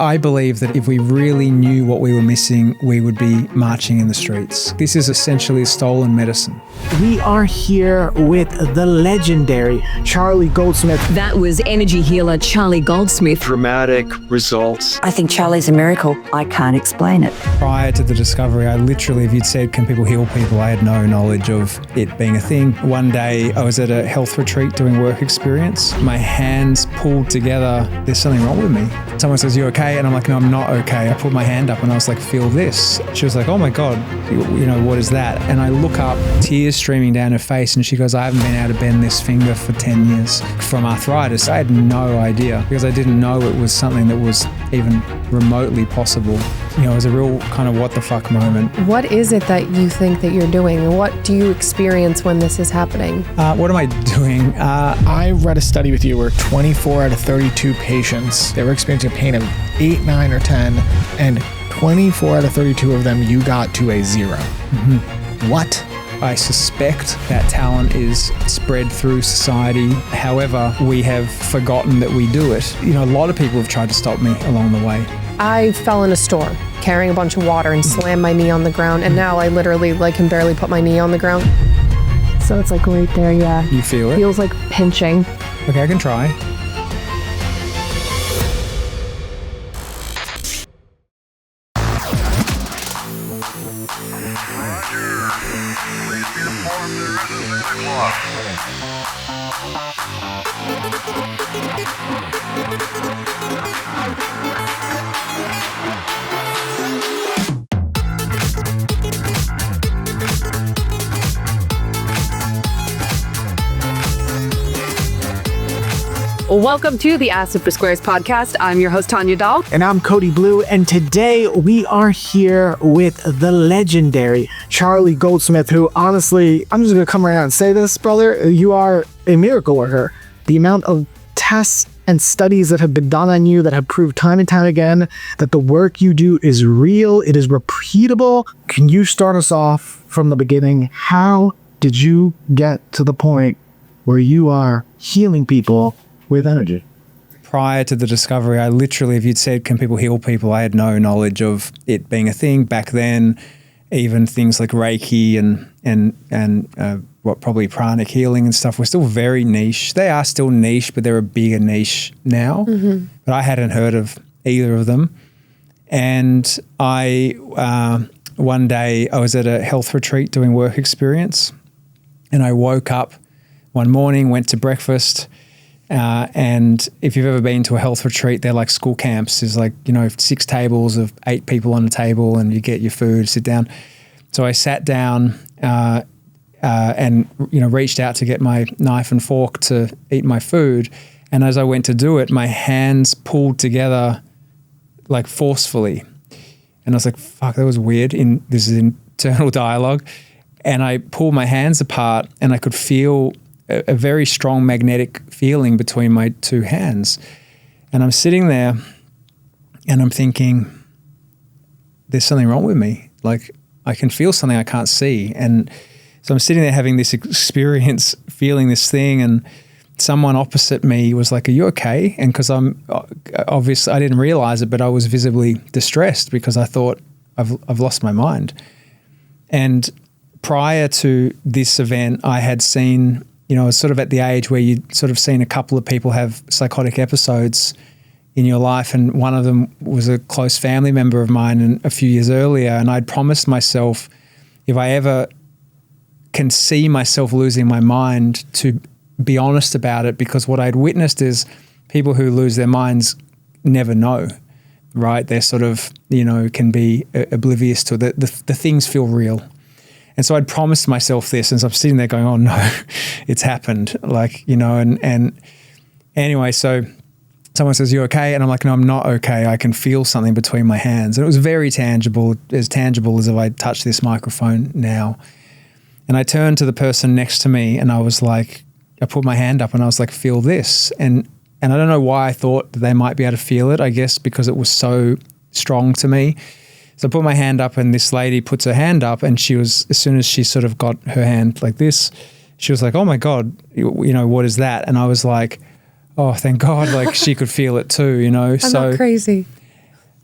I believe that if we really knew what we were missing, we would be marching in the streets. This is essentially stolen medicine. We are here with the legendary Charlie Goldsmith. That was energy healer Charlie Goldsmith. Dramatic results. I think Charlie's a miracle. I can't explain it. Prior to the discovery, I literally, if you'd said, can people heal people, I had no knowledge of it being a thing. One day I was at a health retreat doing work experience. My hands pulled together. There's something wrong with me. Someone says, you okay? And I'm like, no, I'm not okay. I put my hand up and I was like, feel this. She was like, oh my God, you know, what is that? And I look up, tears streaming down her face, and she goes, I haven't been able to bend this finger for 10 years from arthritis. I had no idea because I didn't know it was something that was even remotely possible. You know, it was a real kind of what the fuck moment. What is it that you think that you're doing? What do you experience when this is happening? What am I doing? I read a study with you where 24 out of 32 patients, they were experiencing pain of 8, 9, or 10, and 24 out of 32 of them, you got to a 0. Mm-hmm. What? I suspect that talent is spread through society. However, we have forgotten that we do it. You know, a lot of people have tried to stop me along the way. I fell in a store carrying a bunch of water and slammed my knee on the ground, and now I literally can barely put my knee on the ground. So it's like right there, yeah. You feel it? Feels like pinching. Okay, I can try. Welcome to the Acid for Squares podcast. I'm your host, Tanya Dahl. And I'm Cody Blue, and today we are here with the legendary Charlie Goldsmith, who honestly, I'm just going to come right out and say this, brother, you are a miracle worker. The amount of tests and studies that have been done on you that have proved time and time again that the work you do is real, it is repeatable. Can you start us off from the beginning? How did you get to the point where you are healing people with energy? Prior to the discovery, I literally, if you'd said, can people heal people, I had no knowledge of it being a thing back then. Even things like Reiki and probably pranic healing and stuff were still very niche. They are still niche, but they're a bigger niche now. Mm-hmm. But I hadn't heard of either of them. And I one day I was at a health retreat doing work experience, and I woke up one morning, went to breakfast. And if you've ever been to a health retreat, they're like school camps. There's 6 tables of 8 people on a table, and you get your food, sit down. So I sat down and reached out to get my knife and fork to eat my food. And as I went to do it, my hands pulled together like forcefully. And I was like, fuck, that was weird. This is internal dialogue. And I pulled my hands apart, and I could feel a very strong magnetic feeling between my 2 hands. And I'm sitting there and I'm thinking, there's something wrong with me. Like, I can feel something I can't see. And so I'm sitting there having this experience, feeling this thing, and someone opposite me was like, are you okay? And because I'm obviously, I didn't realize it, but I was visibly distressed because I thought I've lost my mind. And prior to this event, I had seen, I was sort of at the age where you'd sort of seen a couple of people have psychotic episodes in your life, and one of them was a close family member of mine and a few years earlier, and I'd promised myself if I ever can see myself losing my mind to be honest about it, because what I'd witnessed is people who lose their minds never know, right? They're sort of, can be oblivious to it. The things feel real. And so I'd promised myself this, and so I'm sitting there going, oh no, it's happened. And anyway, so someone says, you okay? And I'm like, no, I'm not okay. I can feel something between my hands. And it was very tangible as if I touched this microphone now. And I turned to the person next to me, and I was like, I put my hand up and I was like, feel this. And I don't know why I thought that they might be able to feel it, I guess because it was so strong to me. So I put my hand up, and this lady puts her hand up, and she was, as soon as she sort of got her hand like this, she was like, oh my God, what is that? And I was like, oh, thank God, like she could feel it too, I'm not crazy.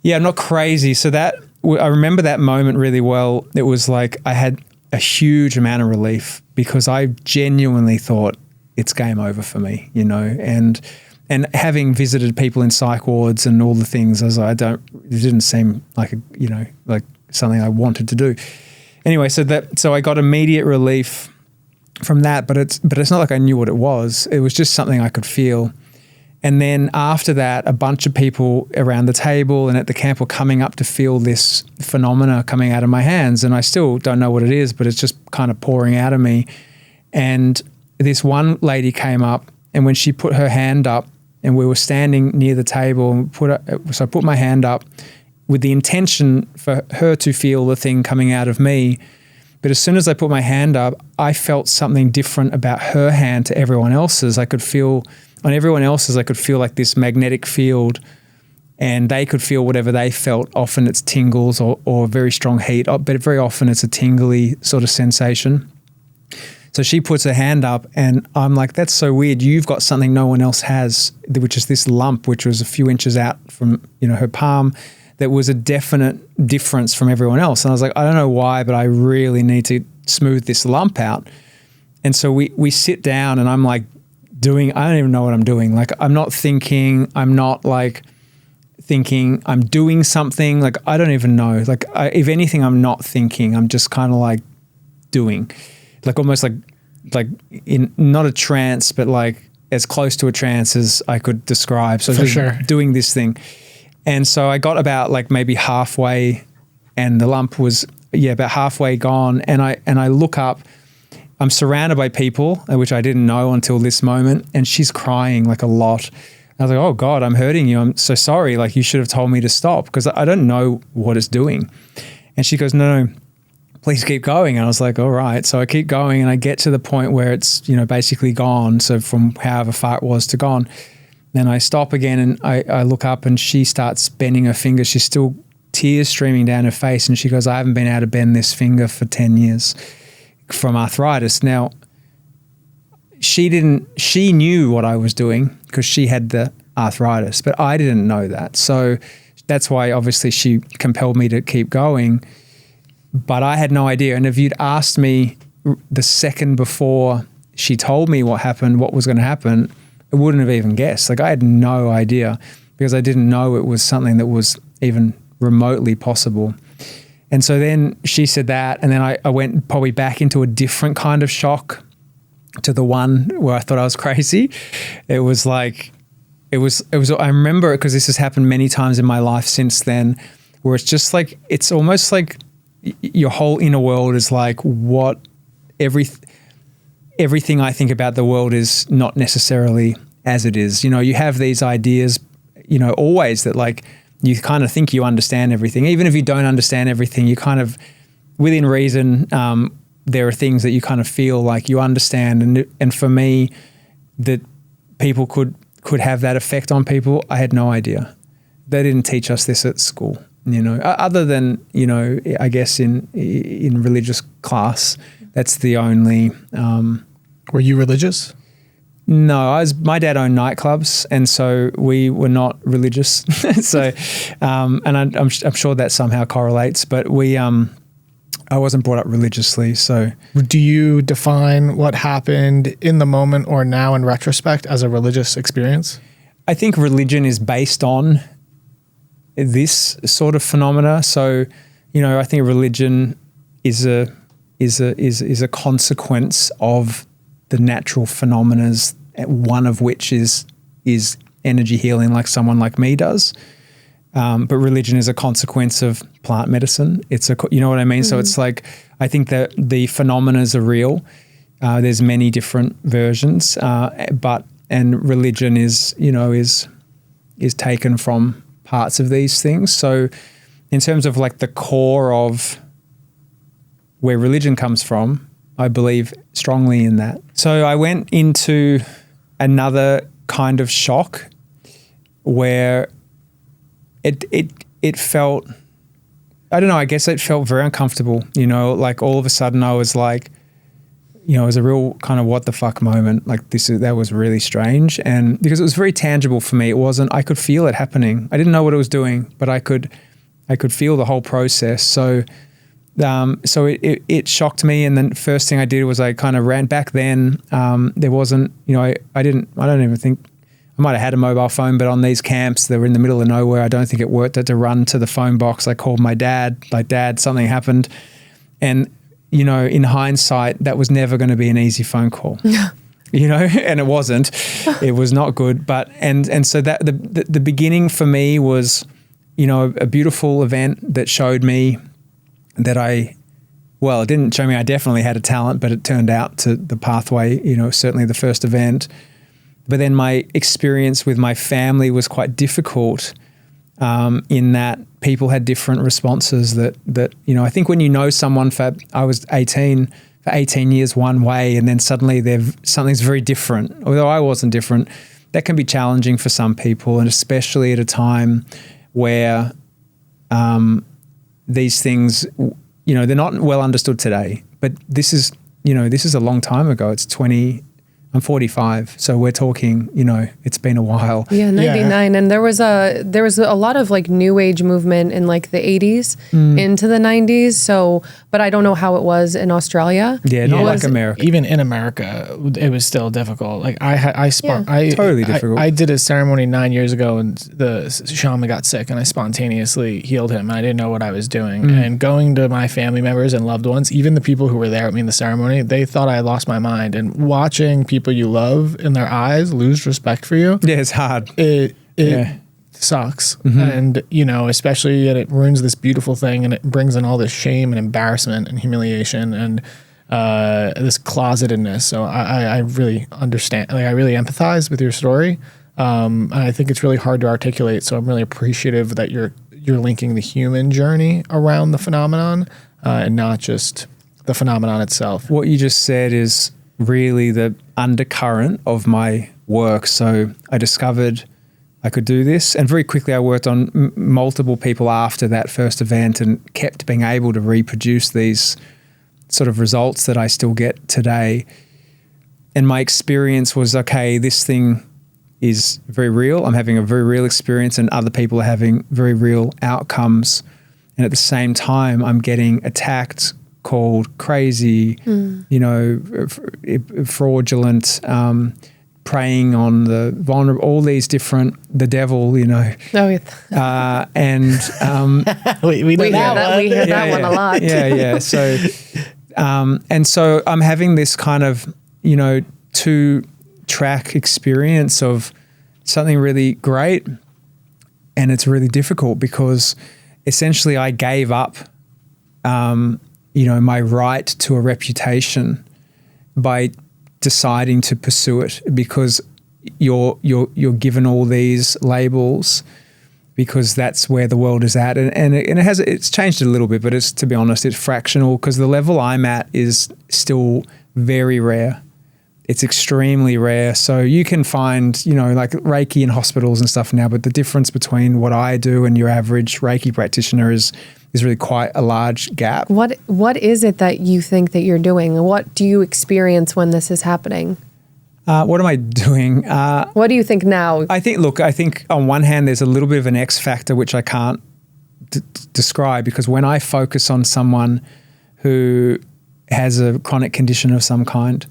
Yeah, I'm not crazy. So I remember that moment really well. It was like I had a huge amount of relief because I genuinely thought it's game over for me, and having visited people in psych wards and all the things, I was like, it didn't seem like like something I wanted to do. Anyway, so I got immediate relief from that, but it's not like I knew what it was. It was just something I could feel. And then after that, a bunch of people around the table and at the camp were coming up to feel this phenomena coming out of my hands. And I still don't know what it is, but it's just kind of pouring out of me. And this one lady came up, and when she put her hand up, and we were standing near the table, so I put my hand up with the intention for her to feel the thing coming out of me. But as soon as I put my hand up, I felt something different about her hand to everyone else's. I could feel, on everyone else's, I could feel like this magnetic field, and they could feel whatever they felt. Often it's tingles or very strong heat, but very often it's a tingly sort of sensation. So she puts her hand up, and I'm like, that's so weird. You've got something no one else has, which is this lump, which was a few inches out from her palm, that was a definite difference from everyone else. And I was like, I don't know why, but I really need to smooth this lump out. And so we sit down, and I'm like I don't even know what I'm doing. Like, I'm not thinking, I'm not like thinking I'm doing something. Like, I don't even know. Like, if anything, I'm not thinking. I'm just kind of like doing. Like almost like in not a trance, but like as close to a trance as I could describe. So just doing this thing. And so I got about like maybe halfway, and the lump was about halfway gone. And I look up, I'm surrounded by people, which I didn't know until this moment, and she's crying like a lot. I was like, oh God, I'm hurting you. I'm so sorry. Like, you should have told me to stop, because I don't know what it's doing. And she goes, no, please keep going. And I was like, all right. So I keep going, and I get to the point where it's, basically gone. So from however far it was to gone. Then I stop again, and I look up, and she starts bending her finger. She's still tears streaming down her face. And she goes, I haven't been able to bend this finger for 10 years from arthritis. Now, she knew what I was doing because she had the arthritis, but I didn't know that. So that's why obviously she compelled me to keep going. But I had no idea. And if you'd asked me the second before she told me what happened, what was going to happen, I wouldn't have even guessed. Like, I had no idea, because I didn't know it was something that was even remotely possible. And so then she said that, and then I went probably back into a different kind of shock to the one where I thought I was crazy. It was like, I remember it because this has happened many times in my life since then, where it's just like, it's almost like your whole inner world is like, everything I think about the world is not necessarily as it is. You have these ideas, always that like, you kind of think you understand everything. Even if you don't understand everything, you kind of, within reason, there are things that you kind of feel like you understand. And for me, that people could have that effect on people, I had no idea. They didn't teach us this at school, other than, I guess in religious class. That's the only. Were you religious? No, my dad owned nightclubs, and so we were not religious. So, and I'm sure that somehow correlates. But I wasn't brought up religiously. So, do you define what happened in the moment or now in retrospect as a religious experience? I think religion is based on this sort of phenomena. So, I think religion is a consequence of the natural phenomena, one of which is energy healing, like someone like me does. But religion is a consequence of plant medicine. You know what I mean? Mm-hmm. So it's like, I think that the phenomena are real. There's many different versions, and religion is taken from parts of these things. So in terms of like the core of where religion comes from, I believe strongly in that. So I went into another kind of shock where it felt, I don't know, I guess it felt very uncomfortable, like all of a sudden I was like, you know, it was a real kind of what the fuck moment. Like that was really strange. And because it was very tangible for me, I could feel it happening. I didn't know what it was doing, but I could feel the whole process. So it shocked me. And then the first thing I did was I kind of ran back then. There wasn't, you know, I don't even think, I might have had a mobile phone, but on these camps, they were in the middle of nowhere. I don't think it worked. I had to run to the phone box. I called my dad, like, Dad, something happened. And, you know, in hindsight, that was never going to be an easy phone call. You know, and it wasn't. It was not good. But, and so that the beginning for me was, you know, a beautiful event that showed me that it didn't show me I definitely had a talent, but it turned out to the pathway, you know, certainly the first event. But then my experience with my family was quite difficult in that people had different responses that, you know, I think when you know someone I was 18, for 18 years one way, and then suddenly something's very different, although I wasn't different, that can be challenging for some people, and especially at a time where these things, you know, they're not well understood today. But this is a long time ago. I'm 45, so we're talking, you know, it's been a while. Yeah, 99. Yeah. And there was a lot of like new age movement in like the 80s into the 90s. So, but I don't know how it was in Australia. Yeah, not like America. Even in America, it was still difficult. Like totally difficult. I did a ceremony 9 years ago, and the shaman got sick, and I spontaneously healed him. I didn't know what I was doing. And going to my family members and loved ones, even the people who were there with me in the ceremony, they thought I had lost my mind. And watching people you love in their eyes lose respect for you. Yeah, it's hard. It sucks. And, you know, especially, and it ruins this beautiful thing, and it brings in all this shame and embarrassment and humiliation and this closetedness. So I really understand, like, I really empathize with your story. And I think it's really hard to articulate. So I'm really appreciative that you're linking the human journey around the phenomenon and not just the phenomenon itself. What you just said is really the undercurrent of my work. So I discovered I could do this, and very quickly I worked on multiple people after that first event and kept being able to reproduce these sort of results that I still get today. And my experience was, okay, this thing is very real. I'm having a very real experience, and other people are having very real outcomes. And at the same time, I'm getting attacked, called crazy, you know, fraudulent, preying on the vulnerable, all these different, the devil, you know. And we hear that one a lot. Yeah. So, and so I'm having this kind of, you know, 2-track experience of something really great, and it's really difficult because essentially I gave up you know, my right to a reputation by deciding to pursue it, because you're given all these labels because that's where the world is at, and it's changed a little bit, but it's, to be honest, it's fractional, because the level I'm at is still very rare. It's extremely rare. So you can find, you know, like Reiki in hospitals and stuff now, but the difference between what I do and your average Reiki practitioner is really quite a large gap. What is it that you think that you're doing? What do you experience when this is happening? What am I doing? What do you think now? I think on one hand, there's a little bit of an X factor, which I can't describe, because when I focus on someone who has a chronic condition of some kind,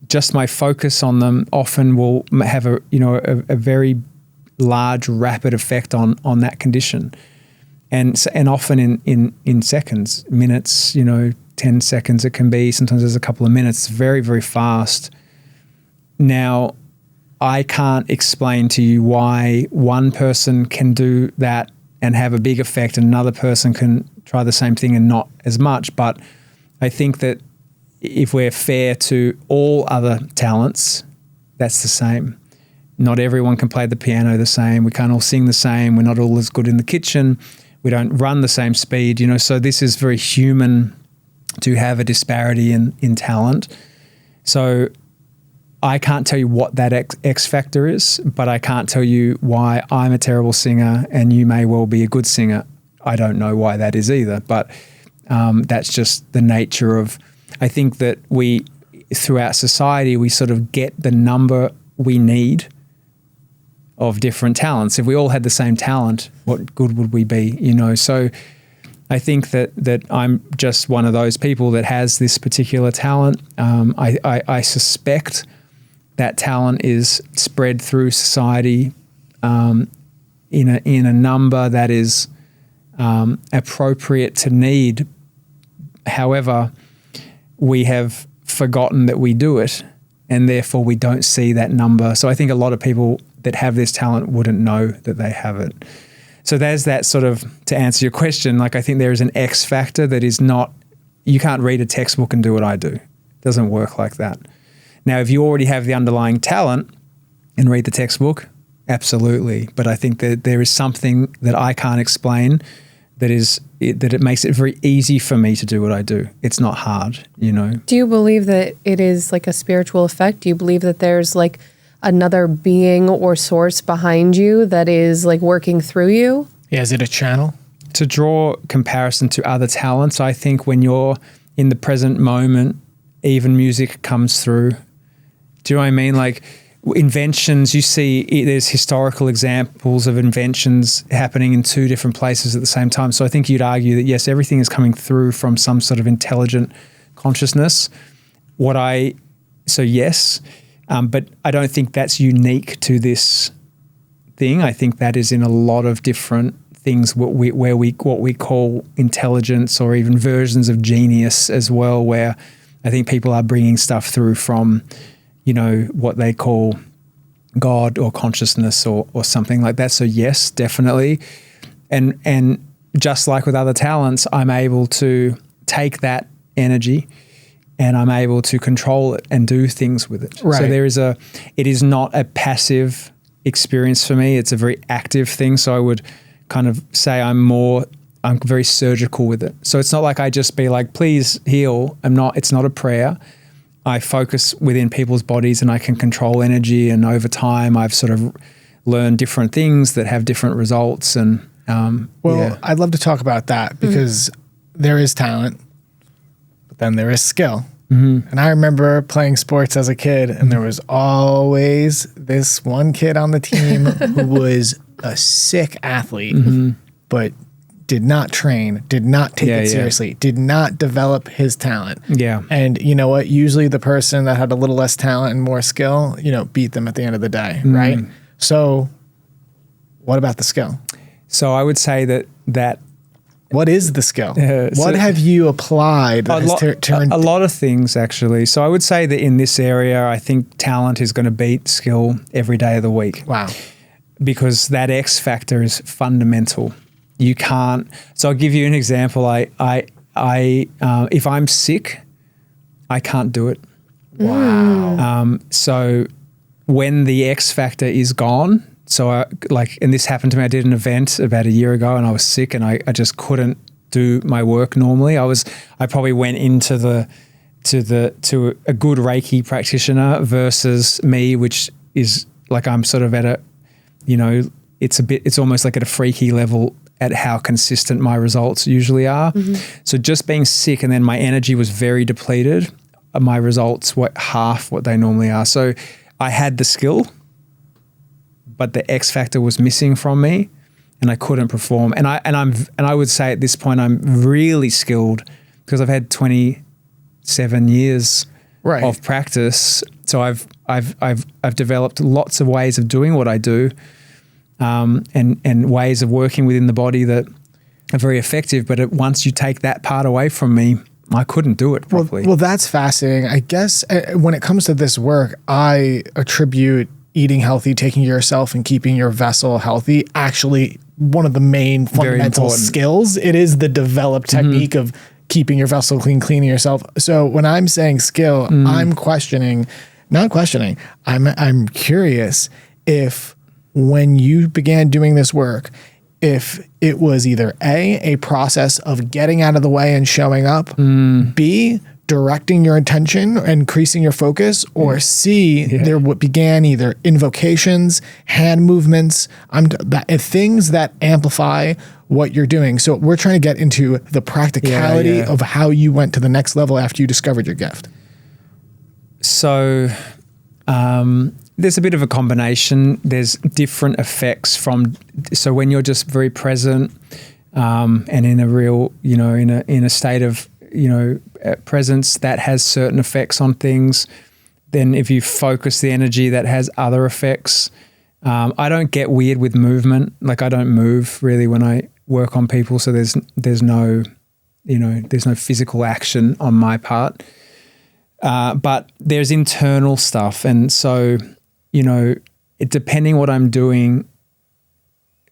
just my focus on them often will have a very large, rapid effect on that condition. And often in seconds, minutes, you know, 10 seconds it can be. Sometimes there's a couple of minutes, very, very fast. Now, I can't explain to you why one person can do that and have a big effect, and another person can try the same thing and not as much. But I think that if we're fair to all other talents, that's the same. Not everyone can play the piano the same. We can't all sing the same. We're not all as good in the kitchen. We don't run the same speed, you know, so this is very human to have a disparity in talent. So I can't tell you what that X factor is, but I can't tell you why I'm a terrible singer and you may well be a good singer. I don't know why that is either, but that's just the nature of I think that we, throughout society, we sort of get the number we need of different talents. If we all had the same talent, what good would we be? You know, so I think that I'm just one of those people that has this particular talent. I suspect that talent is spread through society in a number that is appropriate to need. However, we have forgotten that we do it, and therefore we don't see that number. So I think a lot of people that have this talent wouldn't know that they have it. So there's that sort of, to answer your question, like I think there is an X factor that is not, you can't read a textbook and do what I do. It doesn't work like that. Now, if you already have the underlying talent and read the textbook, absolutely. But I think that there is something that I can't explain that it makes it very easy for me to do what I do. It's not hard, you know. Do you believe that it is like a spiritual effect? Do you believe that there's like another being or source behind you that is like working through you? Yeah, is it a channel? To draw comparison to other talents, I think when you're in the present moment, even music comes through. Do you know what I mean? Like inventions, you see there's historical examples of inventions happening in two different places at the same time. So I think you'd argue that yes, everything is coming through from some sort of intelligent consciousness. So yes, but I don't think that's unique to this thing. I think that is in a lot of different things what we call intelligence, or even versions of genius as well, where I think people are bringing stuff through from, you know, what they call God or consciousness or something like that. So yes, definitely. And just like with other talents, I'm able to take that energy and I'm able to control it and do things with it. Right. So it is not a passive experience for me. It's a very active thing. So I would kind of say I'm very surgical with it. So it's not like I just be like, please heal. It's not a prayer. I focus within people's bodies and I can control energy. And over time, I've sort of learned different things that have different results. And I'd love to talk about that because there is talent, but then there is skill. Mm-hmm. And I remember playing sports as a kid, and there was always this one kid on the team who was a sick athlete, but did not train, did not take it seriously, did not develop his talent. Yeah. And you know what? Usually the person that had a little less talent and more skill, beat them at the end of the day, right? So what about the skill? So I would say that what is the skill? What have you applied that has turned? A lot of things, actually. So I would say that in this area, I think talent is going to beat skill every day of the week. Wow. Because that X factor is fundamental. You can't. So I'll give you an example. If I'm sick, I can't do it. Wow. So when the X factor is gone, and this happened to me. I did an event about a year ago, and I was sick, and I just couldn't do my work normally. I probably went into to a good Reiki practitioner versus me, which is like I'm sort of at a, it's almost like at a freaky level at how consistent my results usually are. Mm-hmm. So just being sick, and then my energy was very depleted. My results were half what they normally are. So I had the skill, but the X factor was missing from me, and I couldn't perform. And I would say at this point I'm really skilled because I've had 27 years of practice. So I've developed lots of ways of doing what I do, and ways of working within the body that are very effective. But once you take that part away from me, I couldn't do it properly. Well, that's fascinating. I guess when it comes to this work, I attribute eating healthy, taking care of yourself, and keeping your vessel healthy actually one of the main fundamental skills. It is the developed technique of keeping your vessel clean, cleaning yourself. So when I'm saying skill, I'm I'm curious if when you began doing this work, if it was either A process of getting out of the way and showing up, B, directing your attention, increasing your focus, or C, there began either invocations, hand movements, things that amplify what you're doing. So we're trying to get into the practicality of how you went to the next level after you discovered your gift. So there's a bit of a combination. There's different effects so when you're just very present and in a real, in a state of, presence, that has certain effects on things. Then if you focus the energy, that has other effects. I don't get weird with movement. Like I don't move really when I work on people. So there's no physical action on my part. But there's internal stuff. And so, depending what I'm doing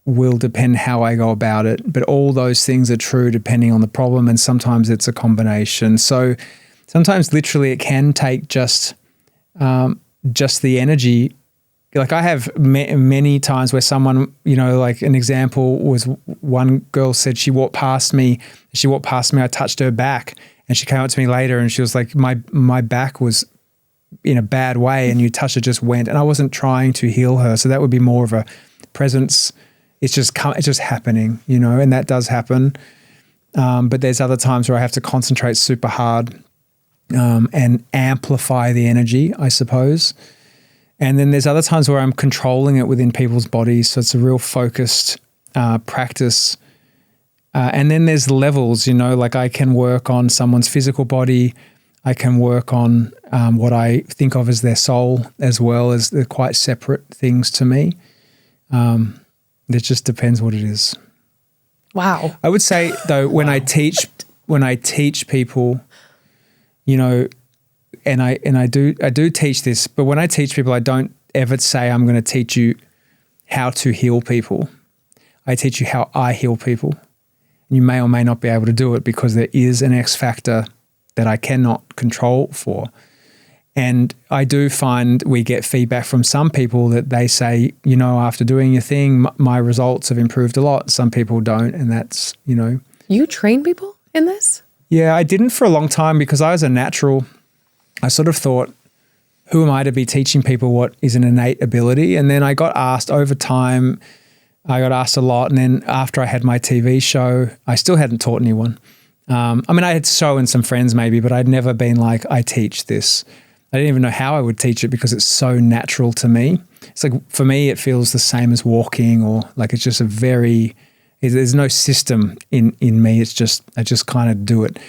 will depend how I go about it. But all those things are true depending on the problem. And sometimes it's a combination. So sometimes literally it can take just the energy. Like I have many times where someone, like an example was one girl said she walked past me, I touched her back. And she came up to me later and she was like, my back was in a bad way and you touched it, just went. And I wasn't trying to heal her. So that would be more of a presence. It's just happening, and that does happen. But there's other times where I have to concentrate super hard and amplify the energy, I suppose. And then there's other times where I'm controlling it within people's bodies. So it's a real focused practice. And then there's levels, like I can work on someone's physical body. I can work on what I think of as their soul as well, as they're quite separate things to me. It just depends what it is. Wow. I would say though, when I teach people, and I do teach this, but when I teach people, I don't ever say I'm going to teach you how to heal people. I teach you how I heal people. You may or may not be able to do it because there is an X factor that I cannot control for. And I do find we get feedback from some people that they say, after doing your thing, my results have improved a lot. Some people don't. And that's, You train people in this? Yeah, I didn't for a long time because I was a natural. I sort of thought, who am I to be teaching people what is an innate ability? And then I got asked over time, I got asked a lot. And then after I had my TV show, I still hadn't taught anyone. I had shown some friends maybe, but I'd never been like, I teach this. I didn't even know how I would teach it because it's so natural to me. It's like, for me, it feels the same as walking, or like it's just there's no system in me. It's just, I just kind of do it.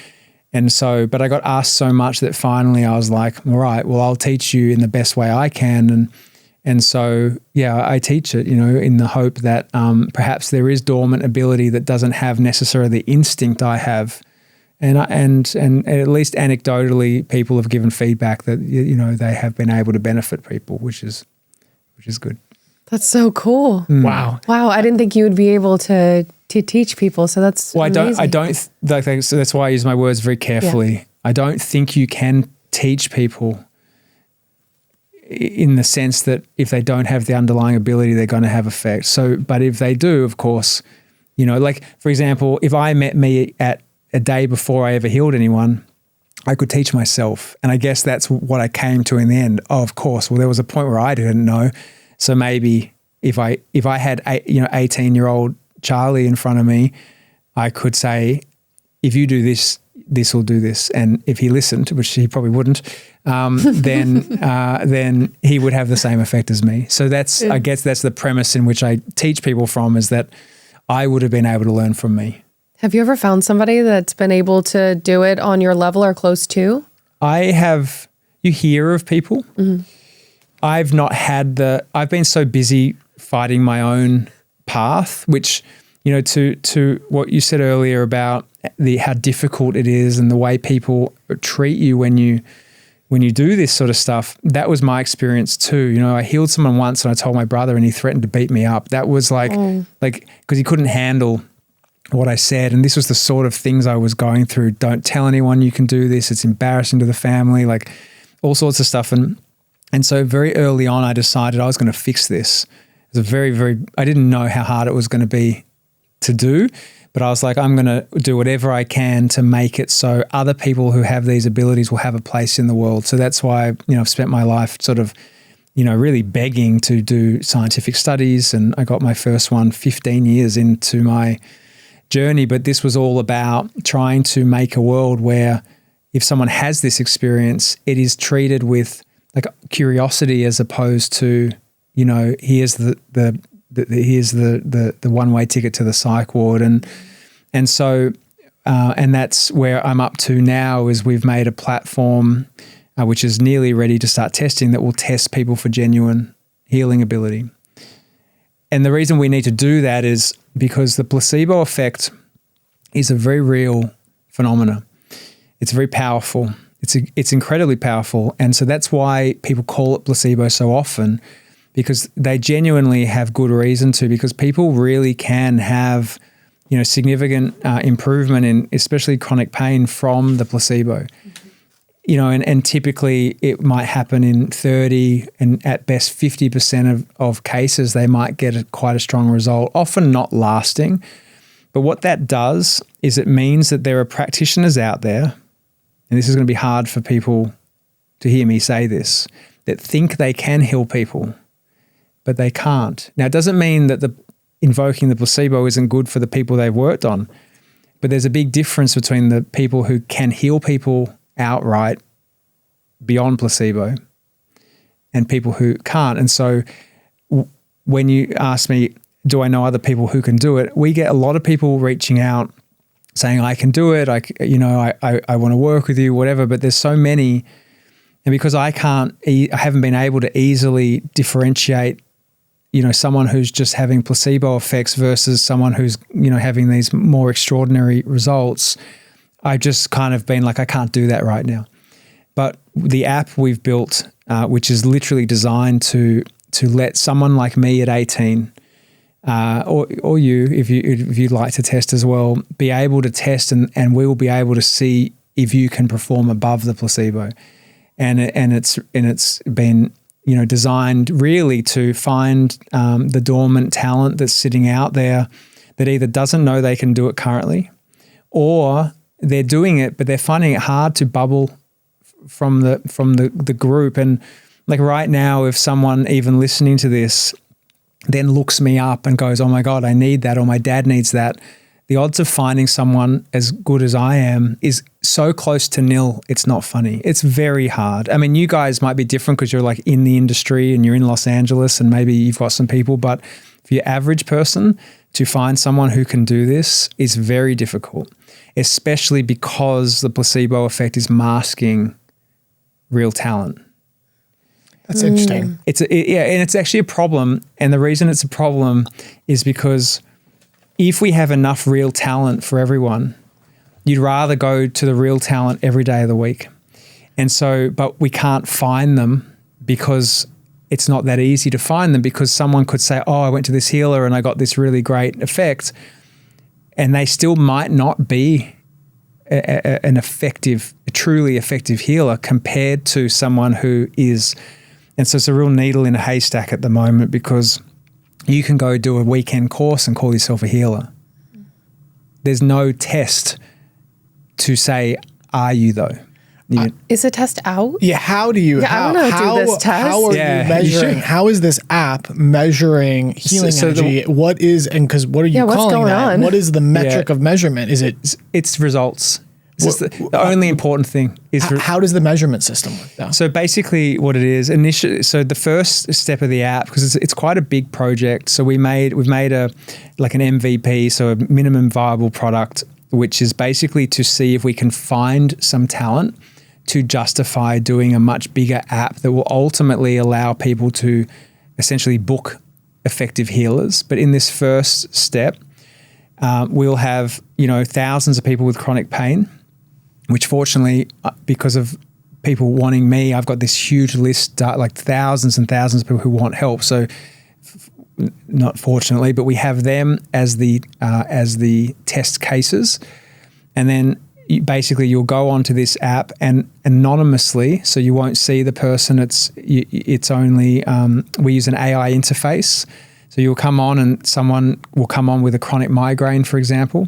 And so, but I got asked so much that finally I was like, all right, well, I'll teach you in the best way I can. And so, yeah, I teach it, in the hope that perhaps there is dormant ability that doesn't have necessarily the instinct I have. And at least anecdotally, people have given feedback that, they have been able to benefit people, which is good. That's so cool. Wow. Wow. I didn't think you would be able to teach people. So that's amazing. I don't, so that's why I use my words very carefully. Yeah. I don't think you can teach people in the sense that if they don't have the underlying ability, they're going to have effect. So, but if they do, of course, like for example, if I met me at a day before I ever healed anyone, I could teach myself. And I guess that's what I came to in the end. Oh, of course. Well, there was a point where I didn't know. So maybe if I had 18-year-old Charlie in front of me, I could say, if you do this, this will do this. And if he listened, which he probably wouldn't, then he would have the same effect as me. So I guess that's the premise in which I teach people from, is that I would have been able to learn from me. Have you ever found somebody that's been able to do it on your level or close to? I have. You hear of people. Mm-hmm. I've not had I've been so busy fighting my own path, which, to what you said earlier about how difficult it is and the way people treat you when you do this sort of stuff. That was my experience too. I healed someone once and I told my brother and he threatened to beat me up. That was because he couldn't handle what I said. And this was the sort of things I was going through. Don't tell anyone you can do this. It's embarrassing to the family, like all sorts of stuff. And so very early on, I decided I was going to fix this. It was I didn't know how hard it was going to be to do. But I was like, I'm going to do whatever I can to make it so other people who have these abilities will have a place in the world. So that's why, I've spent my life sort of, really begging to do scientific studies. And I got my first one 15 years into my journey. But this was all about trying to make a world where if someone has this experience, it is treated with like curiosity as opposed to, here's here's the one-way ticket to the psych ward. And so that's where I'm up to now is we've made a platform which is nearly ready to start testing that will test people for genuine healing ability. And the reason we need to do that is because the placebo effect is a very real phenomena. It's very powerful. It's incredibly powerful. And so that's why people call it placebo so often, because they genuinely have good reason to, because people really can have, significant improvement in especially chronic pain from the placebo. And typically it might happen in 30 and at best 50% of cases, they might get quite a strong result, often not lasting. But what that does is it means that there are practitioners out there, and this is going to be hard for people to hear me say this, that think they can heal people, but they can't. Now, it doesn't mean that invoking the placebo isn't good for the people they've worked on, but there's a big difference between the people who can heal people outright beyond placebo and people who can't. And so when you ask me, do I know other people who can do it? We get a lot of people reaching out saying, I can do it. I want to work with you, whatever, but there's so many. And because I haven't been able to easily differentiate, someone who's just having placebo effects versus someone who's, having these more extraordinary results, I've just kind of been like, I can't do that right now. But the app we've built, which is literally designed to let someone like me at 18, or you, if you'd like to test as well, be able to test, and we will be able to see if you can perform above the placebo. And it's been designed really to find the dormant talent that's sitting out there that either doesn't know they can do it currently, or they're doing it but they're finding it hard to bubble from the group. And like right now, if someone even listening to this then looks me up and goes, oh my God, I need that, or my dad needs that, the odds of finding someone as good as I am is so close to nil. It's not funny. It's very hard. I mean, you guys might be different because you're like in the industry and you're in Los Angeles and maybe you've got some people, but for your average person to find someone who can do this is very difficult, especially because the placebo effect is masking real talent. That's interesting. And it's actually a problem. And the reason it's a problem is because if we have enough real talent for everyone, you'd rather go to the real talent every day of the week. And so, but we can't find them because it's not that easy to find them, because someone could say, oh, I went to this healer and I got this really great effect. And they still might not be a truly effective healer compared to someone who is. And so it's a real needle in a haystack at the moment, because you can go do a weekend course and call yourself a healer. There's no test to say, are you though? Is a test out? Yeah, how do you? I want to do this test. How are you measuring? How is this app measuring healing energy? What are you calling that? On? What is the metric of measurement? Is it? It's results. The only important thing is how does the measurement system work though? So basically what it is initially, so the first step of the app, because it's quite a big project. So we've made an MVP, so a minimum viable product, which is basically to see if we can find some talent to justify doing a much bigger app that will ultimately allow people to essentially book effective healers. But in this first step, we'll have, thousands of people with chronic pain, which fortunately, because of people wanting me, I've got this huge list, like thousands and thousands of people who want help. So not fortunately, but we have them as the test cases. And then you'll go onto this app and anonymously, so you won't see the person. It's only, we use an AI interface. So So you'll come on and someone will come on with a chronic migraine, for example,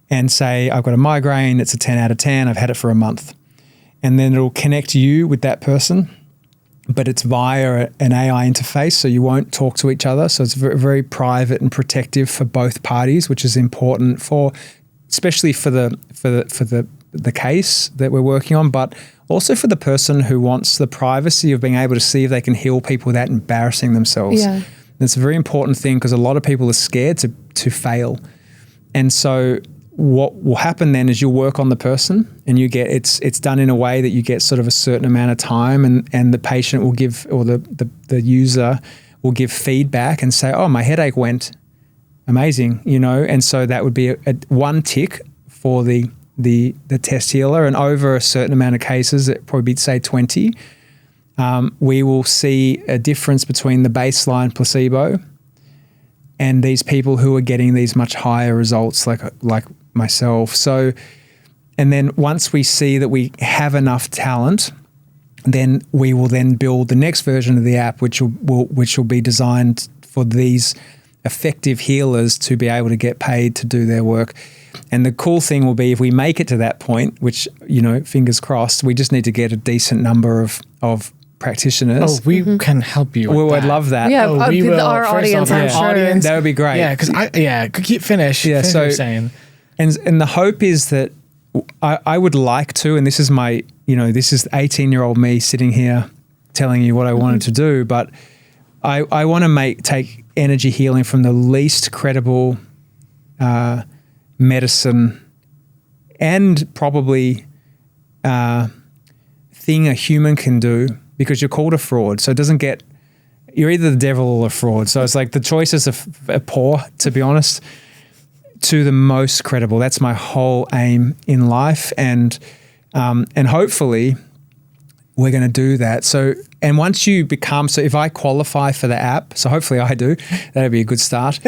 and say, I've got a migraine, it's a 10 out of 10, I've had it for a month. And then it'll connect you with that person, but it's via an AI interface, so you won't talk to each other. So it's very, very private and protective for both parties, which is important especially for the case that we're working on, but also for the person who wants the privacy of being able to see if they can heal people without embarrassing themselves. Yeah. And it's a very important thing because a lot of people are scared to fail. And so what will happen then is you'll work on the person and you get, it's done in a way that you get sort of a certain amount of time and the patient will give, or the user will give feedback and say, oh, my headache went amazing, and so that would be a one tick for the test healer, and over a certain amount of cases, it probably be say 20, we will see a difference between the baseline placebo and these people who are getting these much higher results, like myself. So, and then once we see that we have enough talent, then we will then build the next version of the app, which will be designed for these effective healers to be able to get paid to do their work. And the cool thing will be if we make it to that point, which, fingers crossed, we just need to get a decent number of practitioners. Oh, we can help you with Well, that. I'd love that. Yeah, we will. our First audience, off, I'm sure. audience, That would be great. Yeah, because finish. Yeah, Finish so what you're saying. And the hope is that I would like to, and this is my, this is 18-year-old me sitting here telling you what I wanted to do, but I want to take energy healing from the least credible medicine and probably thing a human can do, because you're called a fraud. So it doesn't get, you're either the devil or a fraud. So it's like the choices are poor, to be honest, to the most credible. That's my whole aim in life. And hopefully we're going to do that. So, and once you become, so if I qualify for the app, so hopefully I do, that'd be a good start.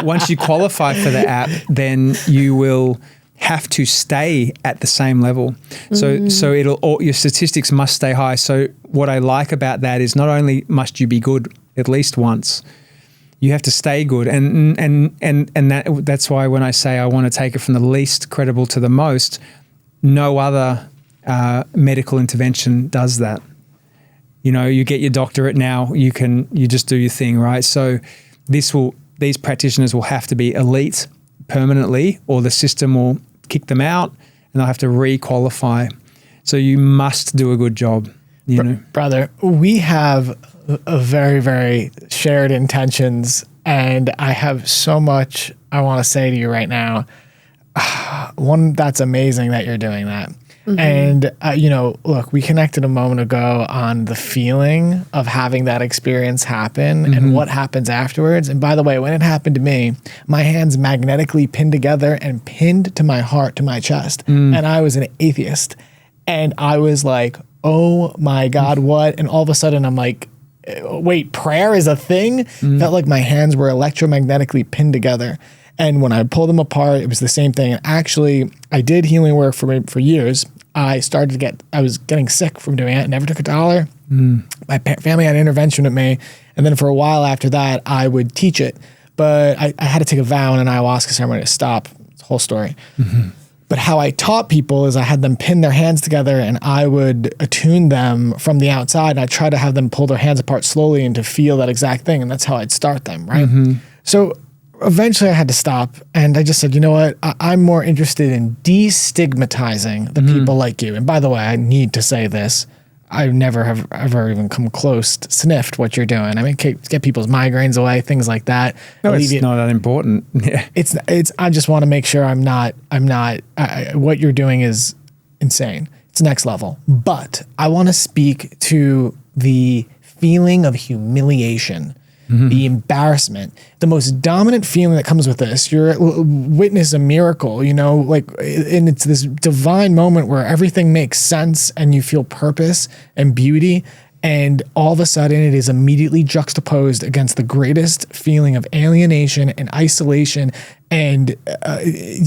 Once you qualify for the app, then you will have to stay at the same level. So your statistics must stay high. So what I like about that is not only must you be good at least once, you have to stay good. And that's why when I say I want to take it from the least credible to the most, no other medical intervention does that. You get your doctorate now, you just do your thing, right? So these practitioners will have to be elite permanently, or the system will kick them out and they'll have to re-qualify. So you must do a good job, Brother, we have a very, very shared intentions, and I have so much I want to say to you right now. One, that's amazing that you're doing that. Mm-hmm. And, look, we connected a moment ago on the feeling of having that experience happen and what happens afterwards. And by the way, when it happened to me, my hands magnetically pinned together and pinned to my heart, to my chest. And I was an atheist. And I was like, oh my God, what? And all of a sudden I'm like, wait, prayer is a thing? Felt like my hands were electromagnetically pinned together. And when I pulled them apart, it was the same thing. And actually, I did healing work for years. I was getting sick from doing it. Never took $1. My family had an intervention with me. And then for a while after that, I would teach it. But I had to take a vow in an ayahuasca ceremony to stop. It's a whole story. Mm-hmm. But how I taught people is I had them pin their hands together and I would attune them from the outside. And I try to have them pull their hands apart slowly and to feel that exact thing. And that's how I'd start them, right? Mm-hmm. So eventually I had to stop, and I just said, you know what? I'm more interested in destigmatizing the people like you. And by the way, I need to say this. I never have ever even come close to sniffed what you're doing. I mean, get people's migraines away, things like that. No, it's not that important. Yeah. I just want to make sure what you're doing is insane. It's next level. But I want to speak to the feeling of humiliation. The embarrassment, the most dominant feeling that comes with this. You're witness a miracle, and it's this divine moment where everything makes sense and you feel purpose and beauty. And all of a sudden it is immediately juxtaposed against the greatest feeling of alienation and isolation and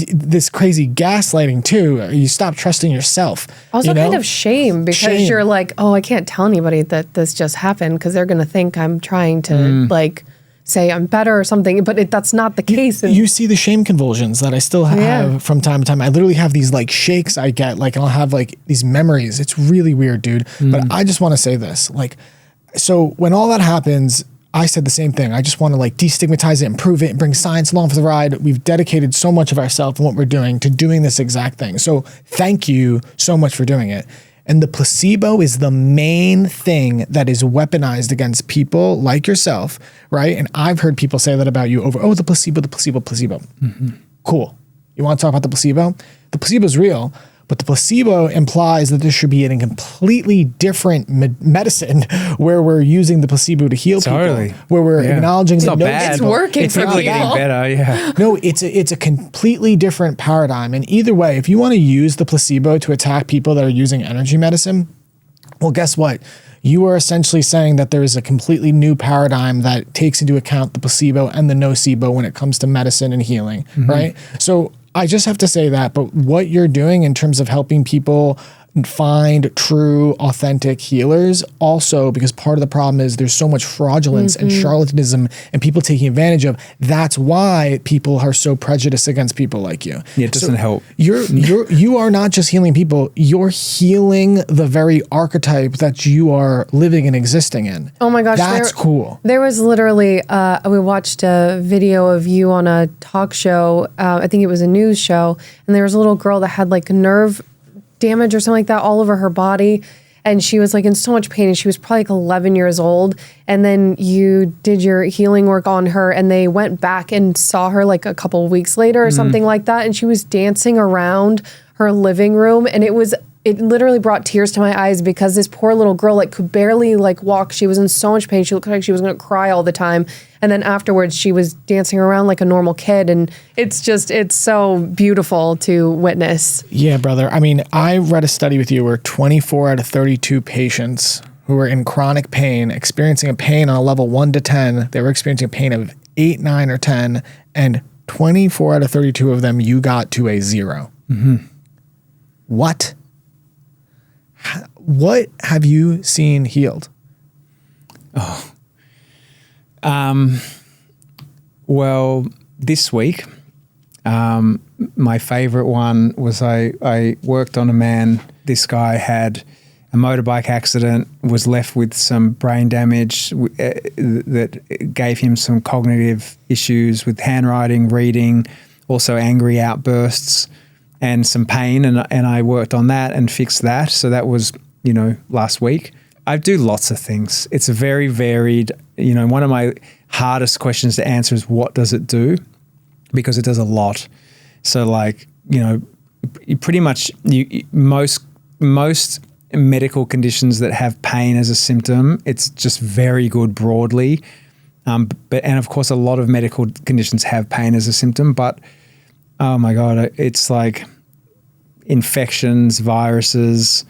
this crazy gaslighting too. You stop trusting yourself. Also kind of shame because you're like, oh, I can't tell anybody that this just happened because they're going to think I'm trying to like say I'm better or something, but that's not the case. You see the shame convulsions that I still have from time to time. I literally have these like shakes I get, like I'll have like these memories. It's really weird, dude. But I just want to say this, like, so when all that happens, I said the same thing. I just want to like destigmatize it, improve it, and bring science along for the ride. We've dedicated so much of ourselves and what we're doing to doing this exact thing. So thank you so much for doing it. And the placebo is the main thing that is weaponized against people like yourself, right? And I've heard people say that about you over, oh, the placebo. Cool. You want to talk about the placebo? The placebo is real, but the placebo implies that there should be a completely different medicine where we're using the placebo to heal people, where we're acknowledging it's that not bad. It's working it's for people. getting better, yeah. No, it's a completely different paradigm. And either way, if you want to use the placebo to attack people that are using energy medicine, well, guess what? You are essentially saying that there is a completely new paradigm that takes into account the placebo and the nocebo when it comes to medicine and healing, right? So I just have to say that, but what you're doing in terms of helping people find true, authentic healers also, because part of the problem is there's so much fraudulence and charlatanism and people taking advantage of. That's why people are so prejudiced against people like you. Yeah, it doesn't help. You are not just healing people, you're healing the very archetype that you are living and existing in. Oh my gosh. That's cool. There was literally, we watched a video of you on a talk show. I think it was a news show. And there was a little girl that had like nerve damage or something like that all over her body. And she was like in so much pain and she was probably like 11 years old. And then you did your healing work on her and they went back and saw her like a couple of weeks later or something like that. And she was dancing around her living room and it literally brought tears to my eyes because this poor little girl like could barely like walk. She was in so much pain. She looked like she was going to cry all the time. And then afterwards she was dancing around like a normal kid. And it's so beautiful to witness. Yeah, brother. I mean, I read a study with you where 24 out of 32 patients who were in chronic pain, experiencing a pain on a level 1 to 10, they were experiencing a pain of 8, 9, or 10, and 24 out of 32 of them, you got to a 0. What? What have you seen healed? Well, this week, my favorite one was I worked on a man. This guy had a motorbike accident, was left with some brain damage that gave him some cognitive issues with handwriting, reading, also angry outbursts and some pain. And I worked on that and fixed that. So that was, last week. I do lots of things. It's a very varied, one of my hardest questions to answer is what does it do? Because it does a lot. So like, pretty much most medical conditions that have pain as a symptom, it's just very good broadly. And of course, a lot of medical conditions have pain as a symptom, but oh my God, it's like infections, viruses,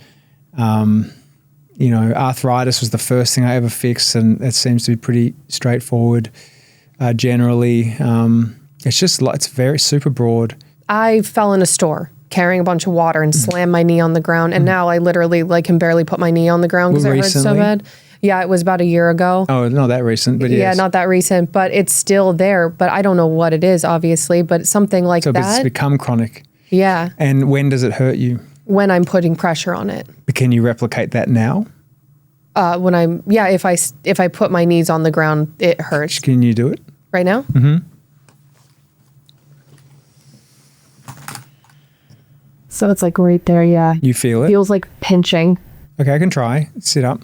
arthritis was the first thing I ever fixed, and it seems to be pretty straightforward generally. It's very super broad. I fell in a store carrying a bunch of water and slammed my knee on the ground, and now I literally can barely put my knee on the ground because it hurts so bad. Yeah, it was about a year ago. Oh, not that recent, but yes. Yeah, not that recent, but it's still there. But I don't know what it is, obviously, but something like that. So it's become chronic. Yeah. And when does it hurt you? When I'm putting pressure on it. But can you replicate that now? If I put my knees on the ground, it hurts. Can you do it? Right now? Mm-hmm. So it's like right there, yeah. You feel it? Feels like pinching. Okay, I can try. Sit up.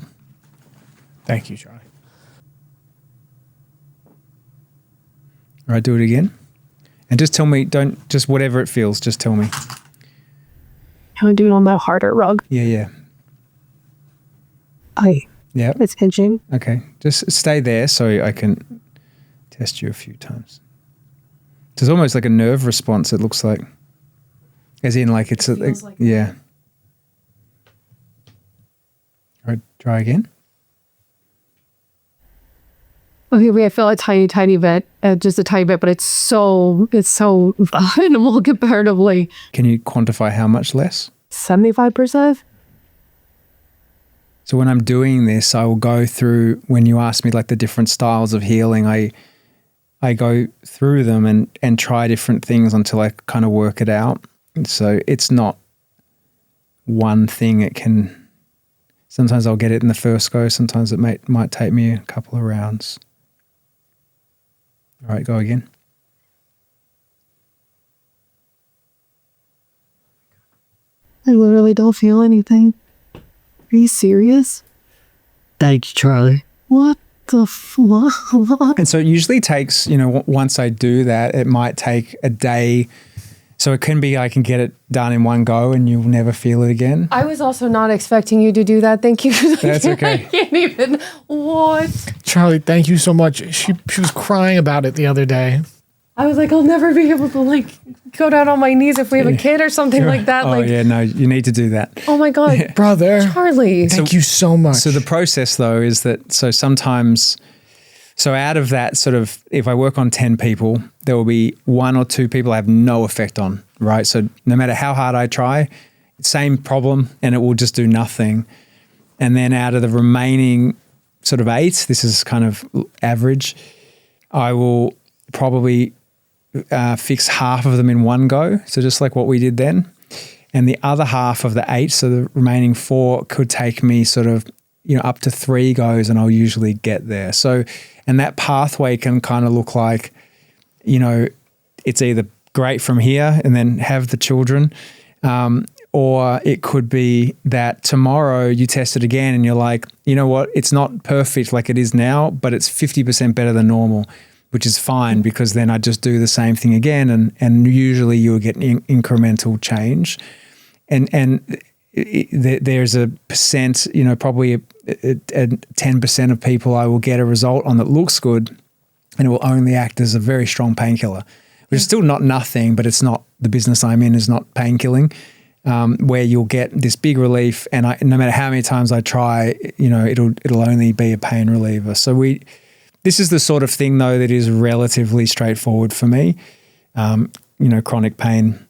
Thank you, Charlie. All right, do it again. And just tell me, just whatever it feels, just tell me. Can I do it on the harder rug? Yeah. Yeah. It's pinching. Okay, just stay there so I can test you a few times. It's almost like a nerve response, it looks like. As in like it's yeah. All right, try again. Okay, I feel a tiny bit, just a tiny bit, but it's so minimal comparatively. Can you quantify how much less? 75%. So when I'm doing this, I will go through, when you ask me like the different styles of healing, I go through them and try different things until I kind of work it out. So it's not one thing. It can, sometimes I'll get it in the first go. Sometimes it might take me a couple of rounds. All right, go again. I literally don't feel anything. Are you serious? Thank you, Charlie. What the fuck? And so it usually takes, once I do that, it might take a day. So it can be I can get it done in one go and you'll never feel it again. I was also not expecting you to do that. Thank you. That's okay. I can't even. What? Charlie, thank you so much. She was crying about it the other day. I was like, I'll never be able to go down on my knees if we have a kid or something like that. Oh yeah, no, you need to do that. Oh my God. Brother. Charlie. Thank you so much. So the process though is that, so out of that sort of, if I work on 10 people, there will be 1 or 2 people I have no effect on, right? So no matter how hard I try, same problem and it will just do nothing. And then out of the remaining sort of 8, this is kind of average, I will probably fix half of them in one go. So just like what we did then. And the other half of the 8, so the remaining 4 could take me sort of, up to 3 goes and I'll usually get there. So, and that pathway can kind of look like, it's either great from here and then have the children, or it could be that tomorrow you test it again and you're like, you know what, it's not perfect like it is now, but it's 50% better than normal, which is fine because then I just do the same thing again and usually you'll get incremental change. And there's a percent, probably a 10% of people I will get a result on that looks good and it will only act as a very strong painkiller, which is still not nothing, but it's not, the business I'm in is not painkilling, where you'll get this big relief and no matter how many times I try, it'll only be a pain reliever. So this is the sort of thing though that is relatively straightforward for me, chronic pain.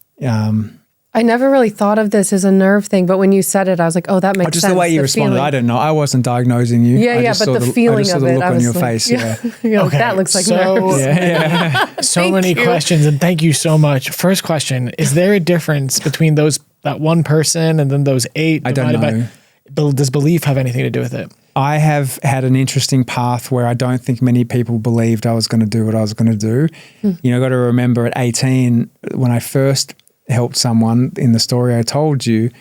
I never really thought of this as a nerve thing, but when you said it, I was like, oh, that makes sense. Just the way you responded, feeling. I don't know. I wasn't diagnosing you. Yeah, but the feeling I just saw of the it, look I on was your like, face. Yeah. Okay, that looks like so, nerves. Yeah. So many questions, and thank you so much. First question: is there a difference between that one person and then those 8? I don't know. Does belief have anything to do with it? I have had an interesting path where I don't think many people believed I was going to do what I was going to do. Got to remember at 18, when I first helped someone in the story I told you,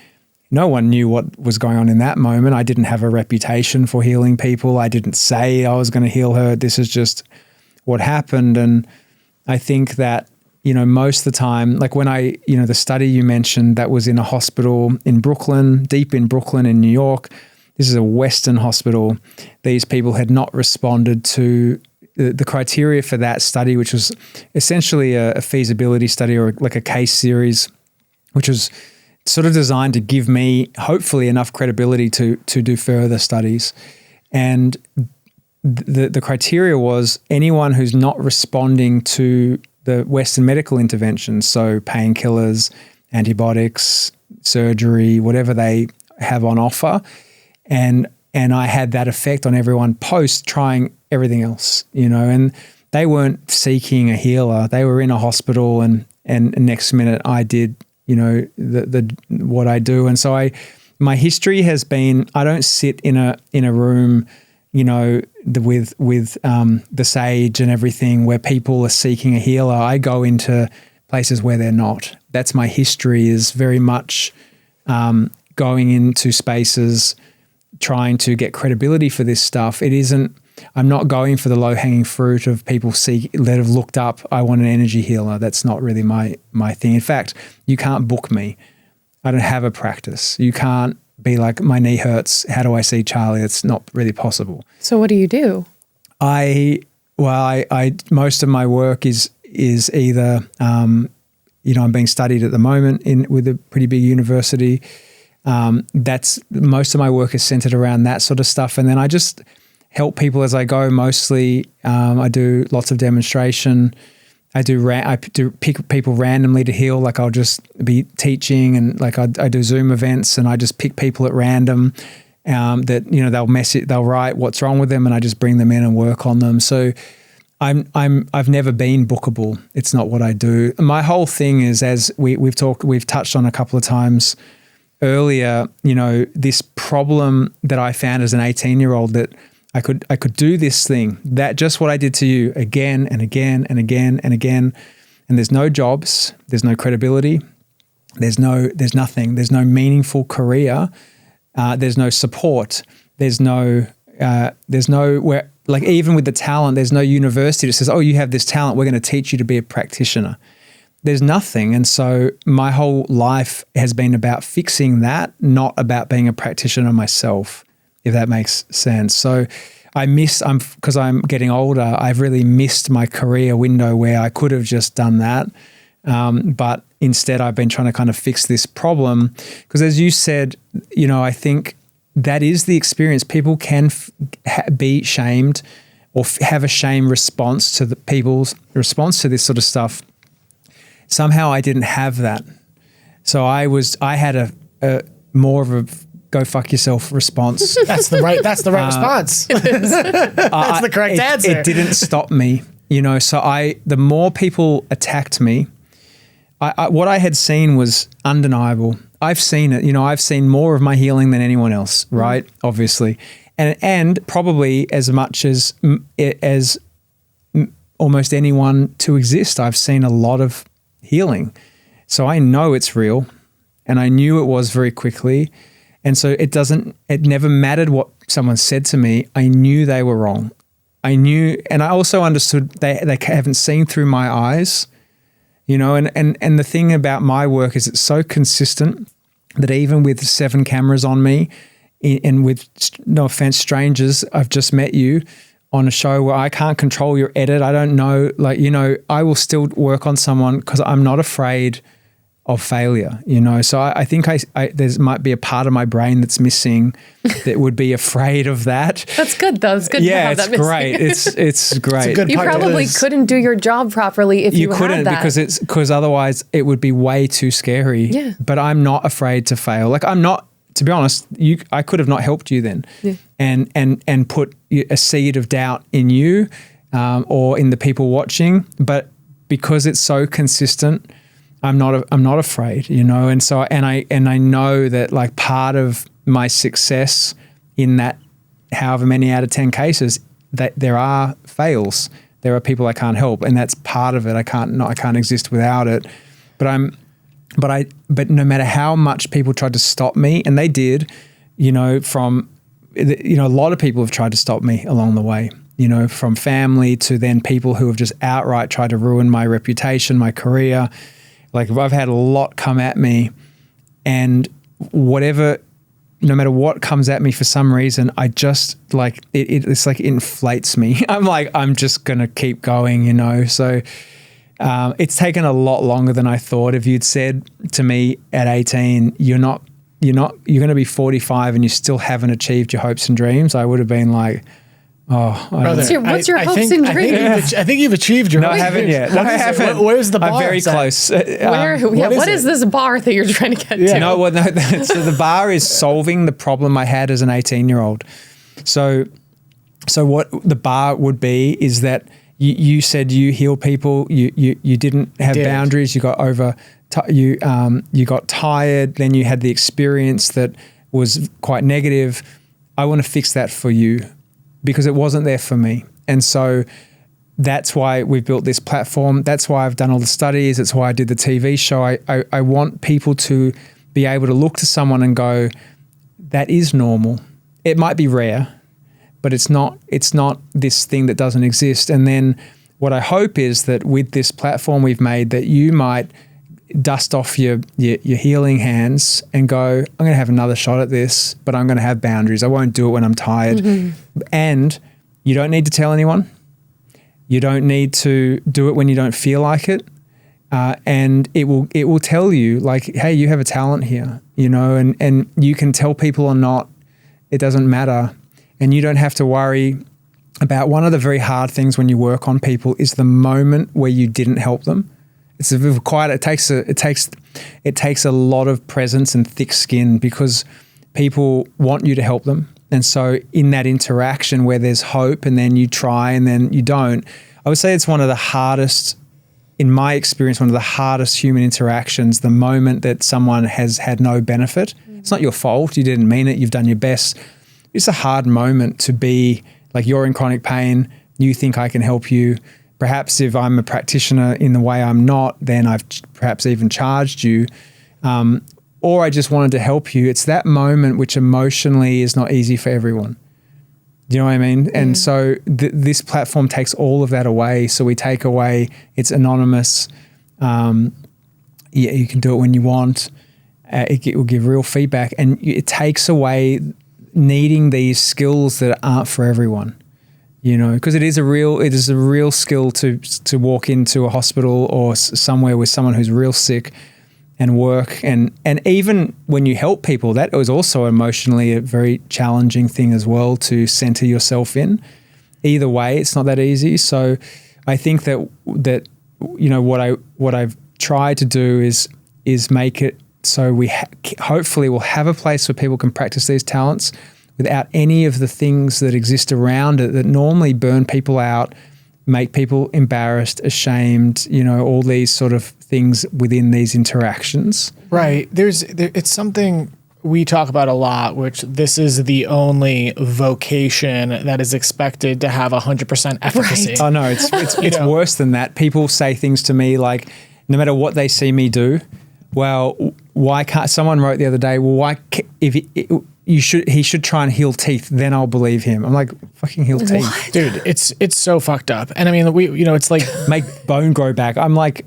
no one knew what was going on in that moment. I didn't have a reputation for healing people. I didn't say I was going to heal her. This is just what happened. And I think that, most of the time, like when the study you mentioned that was in a hospital in Brooklyn, deep in Brooklyn in New York, this is a Western hospital. These people had not responded to the criteria for that study, which was essentially a feasibility study or like a case series, which was sort of designed to give me hopefully enough credibility to do further studies. And the criteria was anyone who's not responding to the Western medical interventions, so painkillers, antibiotics, surgery, whatever they have on offer. And I had that effect on everyone post trying everything else, and they weren't seeking a healer. They were in a hospital and next minute I did, the what I do. And so my history has been, I don't sit in a room, with the sage and everything where people are seeking a healer. I go into places where they're not. That's my history, is very much going into spaces trying to get credibility for this stuff. I'm not going for the low-hanging fruit of people that have looked up, I want an energy healer. That's not really my thing. In fact, you can't book me. I don't have a practice. You can't be like, my knee hurts, how do I see Charlie? It's not really possible. So what do you do? I most of my work is either, I'm being studied at the moment with a pretty big university. That's most of my work is centered around that sort of stuff. And then I just help people as I go. Mostly, I do lots of demonstration. I do pick people randomly to heal. Like I'll just be teaching, and like I do Zoom events, and I just pick people at random that they'll write what's wrong with them, and I just bring them in and work on them. So I've never been bookable. It's not what I do. My whole thing is, as we've touched on a couple of times earlier, this problem that I found as an 18-year-old, that I could do this thing, that just what I did to you again and again and again and again, and there's no jobs, there's no credibility, there's nothing, there's no meaningful career, there's no support, there's no where, like, even with the talent, there's no university that says, oh, you have this talent, we're going to teach you to be a practitioner. There's nothing. And so my whole life has been about fixing that, not about being a practitioner myself, if that makes sense. So because I'm getting older, I've really missed my career window where I could have just done that. But instead I've been trying to kind of fix this problem, because as you said, I think that is the experience. People can be shamed or have a shame response to the people's response to this sort of stuff. Somehow I didn't have that. So I had a more of a go fuck yourself response. That's the right response. That's the correct answer. It didn't stop me, so the more people attacked me, what I had seen was undeniable. I've seen it, I've seen more of my healing than anyone else, right? Obviously. And probably as much as almost anyone to exist, I've seen a lot of healing. So I know it's real, and I knew it was very quickly. And so it never mattered what someone said to me. I knew they were wrong. I knew, and I also understood they haven't seen through my eyes. And the thing about my work is it's so consistent that even with 7 cameras on me, and with, no offense, strangers, I've just met you on a show where I can't control your edit. I don't know, I will still work on someone because I'm not afraid of failure, So I think there might be a part of my brain that's missing that would be afraid of that. That's good though. It's good to have that missing. Great. It's great. It's you probably couldn't do your job properly if you couldn't, had that. because otherwise it would be way too scary. Yeah. But I'm not afraid to fail. Like, I'm not, to be honest, I could have not helped you then, and put a seed of doubt in you, or in the people watching. But because it's so consistent, I'm not afraid, and so I know that, like, part of my success in that, however many out of 10 cases, that there are fails, there are people I can't help, and that's part of it. I can't exist without it. But no matter how much people tried to stop me, and they did, a lot of people have tried to stop me along the way. From family to then people who have just outright tried to ruin my reputation, my career. Like, I've had a lot come at me, and no matter what comes at me, for some reason, I just, like, it's like it inflates me. I'm like, I'm just going to keep going, So it's taken a lot longer than I thought. If you'd said to me at 18, you're going to be 45 and you still haven't achieved your hopes and dreams, I would have been like, oh, what's your hopes and dreams? I think you've achieved your. No, I haven't yet. No, I haven't. Where's the bar? I'm very close. What is this bar that you're trying to get to? No, so the bar is solving the problem I had as an 18-year-old. So what the bar would be is that you said you heal people. You didn't have boundaries. You got you got tired. Then you had the experience that was quite negative. I want to fix that for you, because it wasn't there for me. And so that's why we've built this platform. That's why I've done all the studies. That's why I did the TV show. I want people to be able to look to someone and go, that is normal. It might be rare, but it's not this thing that doesn't exist. And then what I hope is that with this platform we've made, that you might dust off your healing hands and go, I'm going to have another shot at this, but I'm going to have boundaries. I won't do it when I'm tired. Mm-hmm. And you don't need to tell anyone. You don't need to do it when you don't feel like it. And it will tell you, like, hey, you have a talent here, and you can tell people or not. It doesn't matter. and you don't have to worry about. One of the very hard things when you work on people is the moment where you didn't help them. It's it takes a lot of presence and thick skin, because people want you to help them. And so in that interaction where there's hope and then you try and then you don't, I would say it's one of the hardest, in my experience, one of the hardest human interactions, the moment that someone has had no benefit. It's not your fault. You didn't mean it. You've done your best. It's a hard moment to be like, you're in chronic pain. You think I can help you. Perhaps if I'm a practitioner in the way I'm not, then I've perhaps even charged you. Or I just wanted to help you. It's that moment which emotionally is not easy for everyone. Do you know what I mean? And so this platform takes all of that away. So we take away, it's anonymous. You can do it when you want. It will give real feedback, and it takes away needing these skills that aren't for everyone. You know, because it is a real skill to walk into a hospital or somewhere with someone who's real sick and work. And even when you help people, that was also emotionally a very challenging thing as well, to center yourself in. Either way, it's not that easy. So I think that you know, what I've tried to do is make it so we hopefully will have a place where people can practice these talents without any of the things that exist around it that normally burn people out, make people embarrassed, ashamed, you know, all these sort of things within these interactions. Right. It's something we talk about a lot, which this is the only vocation that is expected to have 100% efficacy. Right. Oh no, it's worse than that. People say things to me like, no matter what they see me do, well, why can't, someone wrote the other day, well, why, he should try and heal teeth, then I'll believe him. I'm like, fucking heal teeth. Dude, it's so fucked up. And I mean, it's like make bone grow back. I'm like,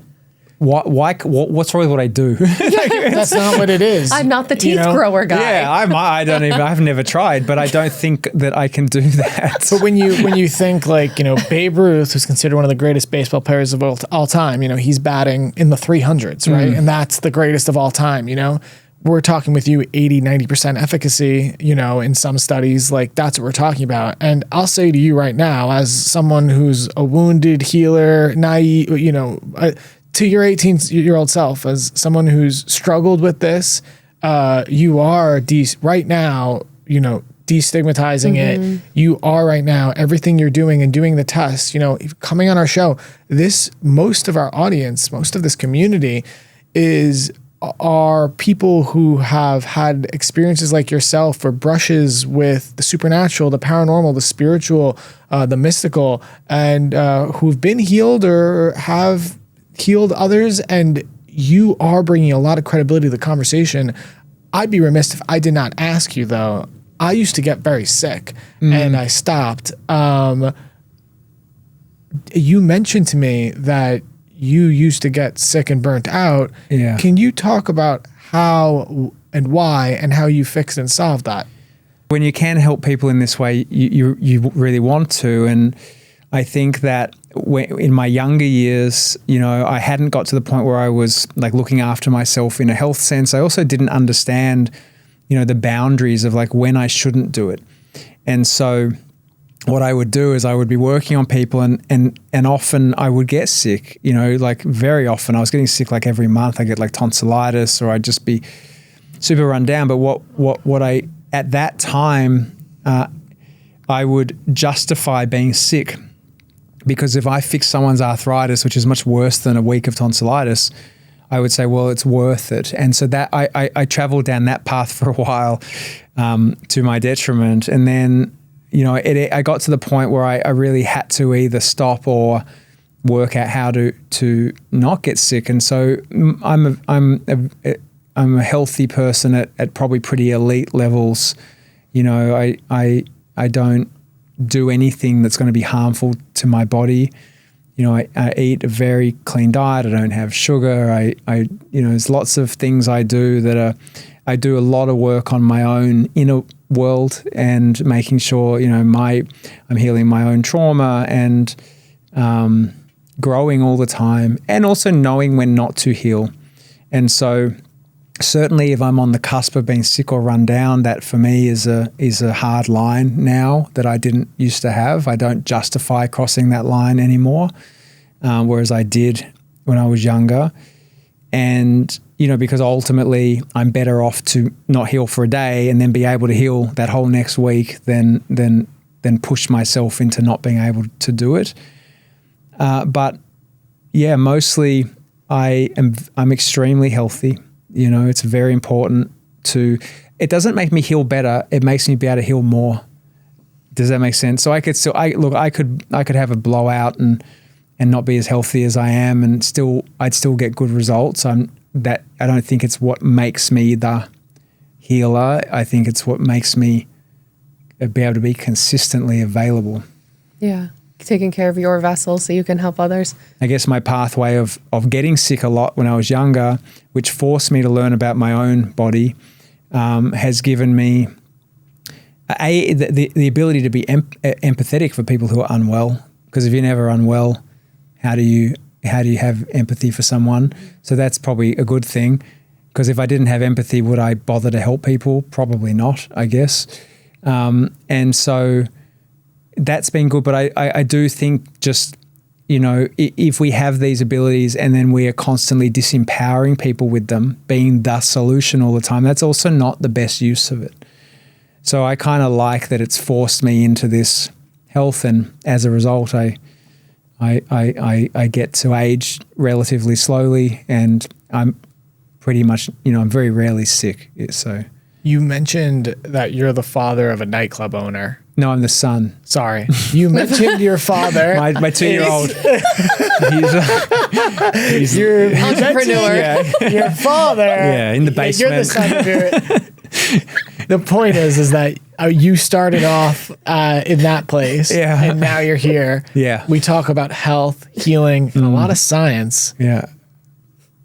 what's wrong with what I do? that's not what it is. I'm not the teeth grower guy. Yeah, I've never tried, but I don't think that I can do that. But when you think like, you know, Babe Ruth, who's considered one of the greatest baseball players of all time, you know, he's batting in the 300s, right? And that's the greatest of all time, you know? We're talking with you 80-90% efficacy, you know, in some studies, like that's what we're talking about. And I'll say to you right now, as someone who's a wounded healer, naive, you know, to your 18-year-old self, as someone who's struggled with this, you are right now, you know, destigmatizing it. You are right now, everything you're doing and doing the tests, you know, coming on our show, most of our audience, most of this community are people who have had experiences like yourself, or brushes with the supernatural, the paranormal, the spiritual, the mystical, and who've been healed or have healed others. And you are bringing a lot of credibility to the conversation. I'd be remiss if I did not ask you, though. I used to get very sick and I stopped. You mentioned to me that you used to get sick and burnt out. Yeah. Can you talk about how and why and how you fixed and solved that? When you can help people in this way, you really want to. And I think that in my younger years, you know, I hadn't got to the point where I was like looking after myself in a health sense. I also didn't understand, you know, the boundaries of like when I shouldn't do it. And so what I would do is I would be working on people and often I would get sick, you know, like very often. I was getting sick like every month. I get like tonsillitis, or I'd just be super run down. But what I, at that time, I would justify being sick, because if I fix someone's arthritis, which is much worse than a week of tonsillitis, I would say, well, it's worth it. And so that I traveled down that path for a while to my detriment. And then, you know, I got to the point where I really had to either stop or work out how to not get sick. And so I'm a healthy person at probably pretty elite levels. You know, I don't do anything that's going to be harmful to my body. You know, I eat a very clean diet. I don't have sugar. I you know, there's lots of things I do I do a lot of work on my own inner world and making sure, you know, I'm healing my own trauma and growing all the time, and also knowing when not to heal. And so certainly if I'm on the cusp of being sick or run down, that for me is a hard line now that I didn't used to have. I don't justify crossing that line anymore, whereas I did when I was younger. And, because ultimately I'm better off to not heal for a day and then be able to heal that whole next week than push myself into not being able to do it. But yeah, mostly I'm extremely healthy. It's very important it doesn't make me heal better. It makes me be able to heal more. Does that make sense? So I could have a blowout and not be as healthy as I am, and I'd still get good results. I don't think it's what makes me the healer. I think it's what makes me be able to be consistently available. Yeah. Taking care of your vessel so you can help others. I guess my pathway of getting sick a lot when I was younger, which forced me to learn about my own body, has given me the ability to be empathetic for people who are unwell. Because if you're never unwell, how do you have empathy for someone? So that's probably a good thing. Because if I didn't have empathy, would I bother to help people? Probably not, I guess. And so that's been good. But I do think just, if we have these abilities and then we are constantly disempowering people with them, being the solution all the time, that's also not the best use of it. So I kind of like that it's forced me into this health, and as a result, I get to age relatively slowly, and I'm pretty much, I'm very rarely sick. So You mentioned that you're the father of a nightclub owner. No, I'm the son. Sorry. You mentioned your father. My 2-year-old. he's your entrepreneur. Your father. Yeah, in the basement. You're the son of your... The point is that you started off in that place, and now you're here. Yeah. We talk about health, healing, and a lot of science. Yeah.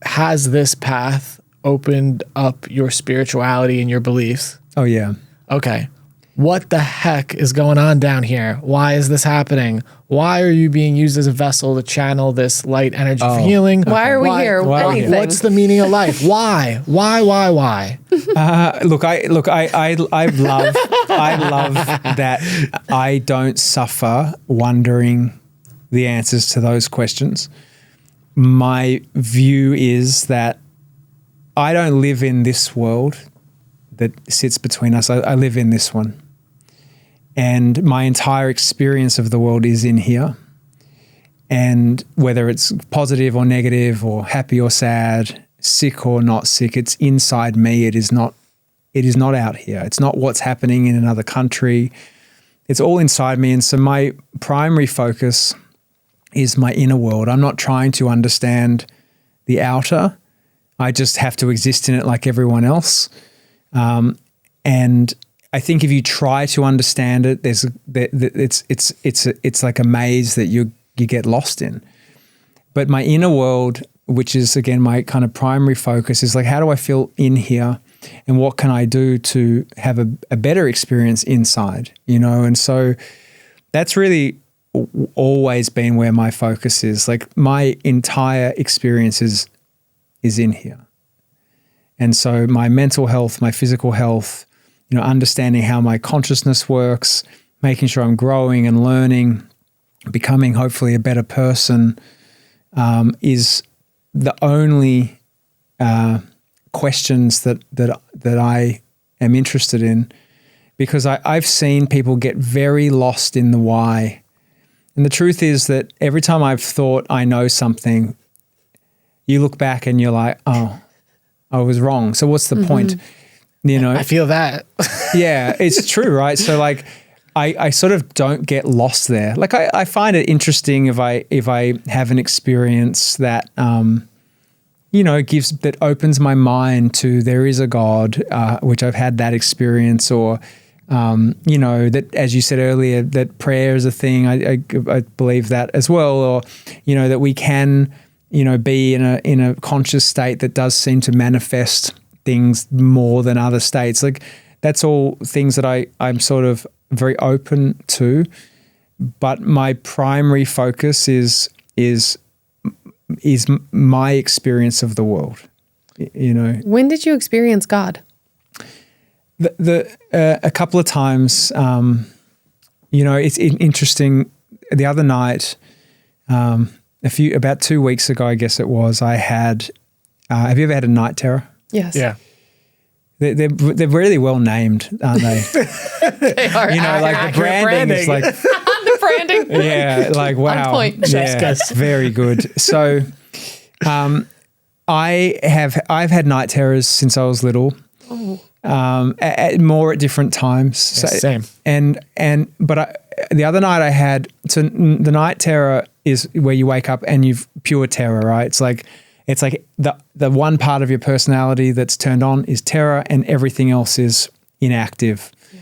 Has this path opened up your spirituality and your beliefs? Oh, yeah. Okay. What the heck is going on down here? Why is this happening? Why are you being used as a vessel to channel this light energy for healing? Why are we here? Anything. What's the meaning of life? Why? Look, I love that I don't suffer wondering the answers to those questions. My view is that I don't live in this world that sits between us. I live in this one. And my entire experience of the world is in here. And whether it's positive or negative or happy or sad, sick or not sick, it's inside me. It is not out here. It's not what's happening in another country. It's all inside me. And so my primary focus is my inner world. I'm not trying to understand the outer. I just have to exist in it like everyone else. And I think if you try to understand it, it's like a maze that you get lost in. But my inner world, which is again my kind of primary focus, is like, how do I feel in here, and what can I do to have a better experience inside? And so that's really always been where my focus is. Like my entire experience is in here. And so my mental health, my physical health, understanding how my consciousness works, making sure I'm growing and learning, becoming hopefully a better person, is the only questions that I am interested in, because I've seen people get very lost in the why. And the truth is that every time I've thought I know something, you look back and you're like, oh, I was wrong. So what's the point? I feel that. Yeah, it's true, right? So like I sort of don't get lost there. Like I find it interesting if I have an experience that that opens my mind to there is a God, which I've had that experience, or that, as you said earlier, that prayer is a thing. I believe that as well, or that we can be in a conscious state that does seem to manifest things more than other states. Like that's all things that I'm sort of very open to, but my primary focus is my experience of the world. you know. When did you experience God? A couple of times, you know, it's interesting. The other night, about 2 weeks ago, I guess it was, I had, have you ever had a night terror? Yes. Yeah. They're really well named, aren't they? They are. You know, like the branding is like, the branding. yeah, like wow. On point. Yeah, very good. So, I've had night terrors since I was little. Oh. More at different times. Yeah, same. But the other night I had, so the night terror is where you wake up and you've pure terror, right? It's like the one part of your personality that's turned on is terror and everything else is inactive. Yeah.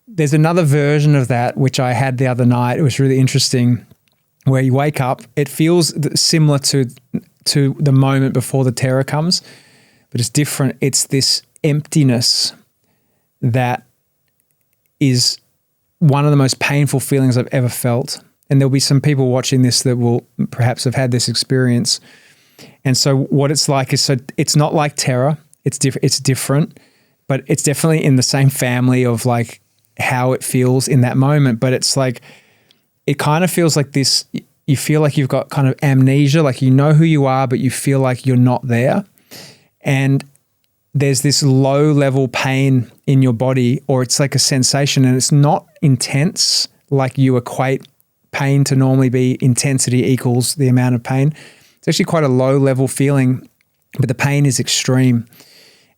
There's another version of that, which I had the other night. It was really interesting, where you wake up, it feels similar to the moment before the terror comes, but it's different. It's this emptiness that is one of the most painful feelings I've ever felt. And there'll be some people watching this that will perhaps have had this experience. And so what it's like is, so it's not like terror. It's different, but it's definitely in the same family of like how it feels in that moment. But it's like, it kind of feels like this, you feel like you've got kind of amnesia, like you know who you are, but you feel like you're not there. And there's this low level pain in your body, or it's like a sensation, and it's not intense like you equate pain to normally be intensity equals the amount of pain. It's actually quite a low level feeling, but the pain is extreme.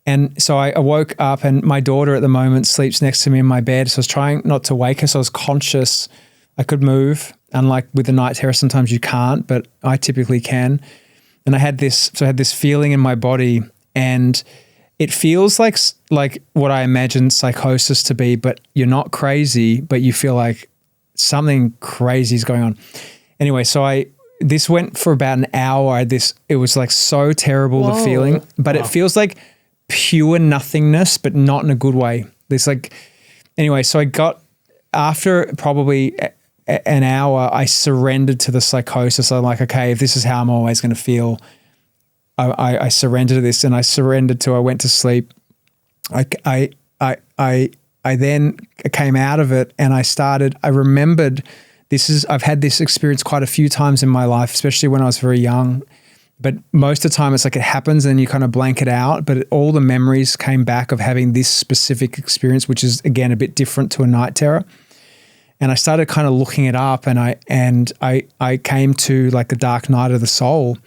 And so I woke up, and my daughter at the moment sleeps next to me in my bed. So I was trying not to wake her. So I was conscious I could move. Unlike with the night terror, sometimes you can't, but I typically can. And I had this feeling in my body, and it feels like what I imagined psychosis to be, but you're not crazy, but you feel like something crazy is going on. Anyway, so this went for about an hour. It was like so terrible, the feeling, but it feels like pure nothingness, but not in a good way. Anyway, so I got, after probably an hour, I surrendered to the psychosis. I'm like, okay, if this is how I'm always going to feel, I surrendered to this, and I went to sleep. I then came out of it, and I remembered I've had this experience quite a few times in my life, especially when I was very young, but most of the time it's like it happens and you kind of blank it out, but all the memories came back of having this specific experience, which is again a bit different to a night terror. And I started kind of looking it up, and I came to like the dark night of the soul,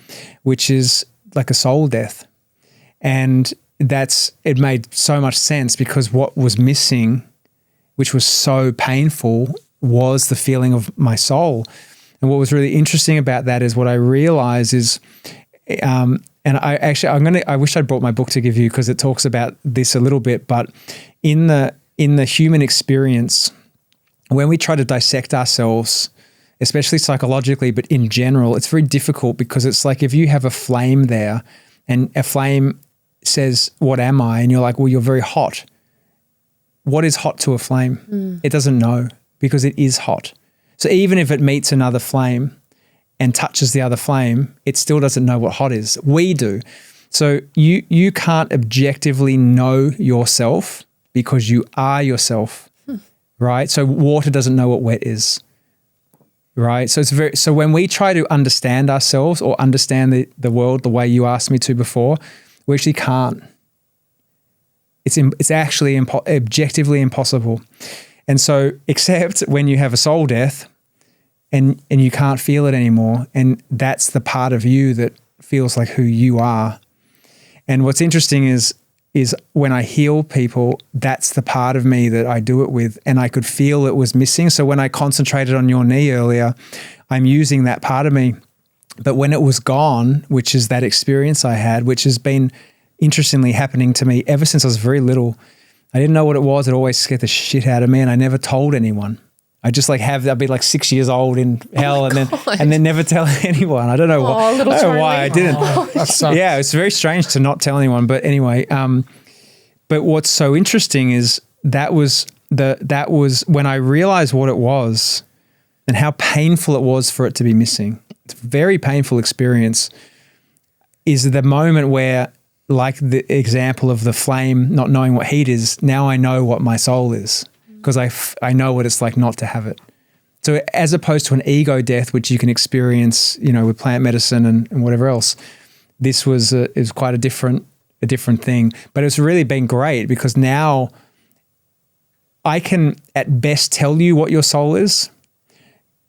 which is like a soul death. And it made so much sense, because what was missing, which was so painful, was the feeling of my soul. And what was really interesting about that is what I realized is, and I wish I'd brought my book to give you, because it talks about this a little bit, but in the human experience, when we try to dissect ourselves, especially psychologically, but in general, it's very difficult, because it's like if you have a flame there and a flame says, "What am I?" And you're like, "Well, you're very hot." What is hot to a flame? It doesn't know, because it is hot. So even if it meets another flame and touches the other flame, it still doesn't know what hot is. We do. So you can't objectively know yourself, because you are yourself. Right? So water doesn't know what wet is, right? So when we try to understand ourselves or understand the world the way you asked me to before, we actually can't. It's actually objectively impossible. And so, except when you have a soul death and you can't feel it anymore, and that's the part of you that feels like who you are. And what's interesting is when I heal people, that's the part of me that I do it with, and I could feel it was missing. So when I concentrated on your knee earlier, I'm using that part of me. But when it was gone, which is that experience I had, which has been interestingly happening to me ever since I was very little, I didn't know what it was. It always scared the shit out of me, and I never told anyone. I just I'd be like 6 years old in hell, and then never tell anyone. I don't know why. I don't know why I didn't. Yeah, it's very strange to not tell anyone. But anyway, but what's so interesting is that was when I realized what it was and how painful it was for it to be missing. It's a very painful experience. Is the moment where like the example of the flame not knowing what heat is, now I know what my soul is because I know what it's like not to have it. So as opposed to an ego death, which you can experience, with plant medicine and whatever else, this is quite a different thing. But it's really been great because now I can at best tell you what your soul is,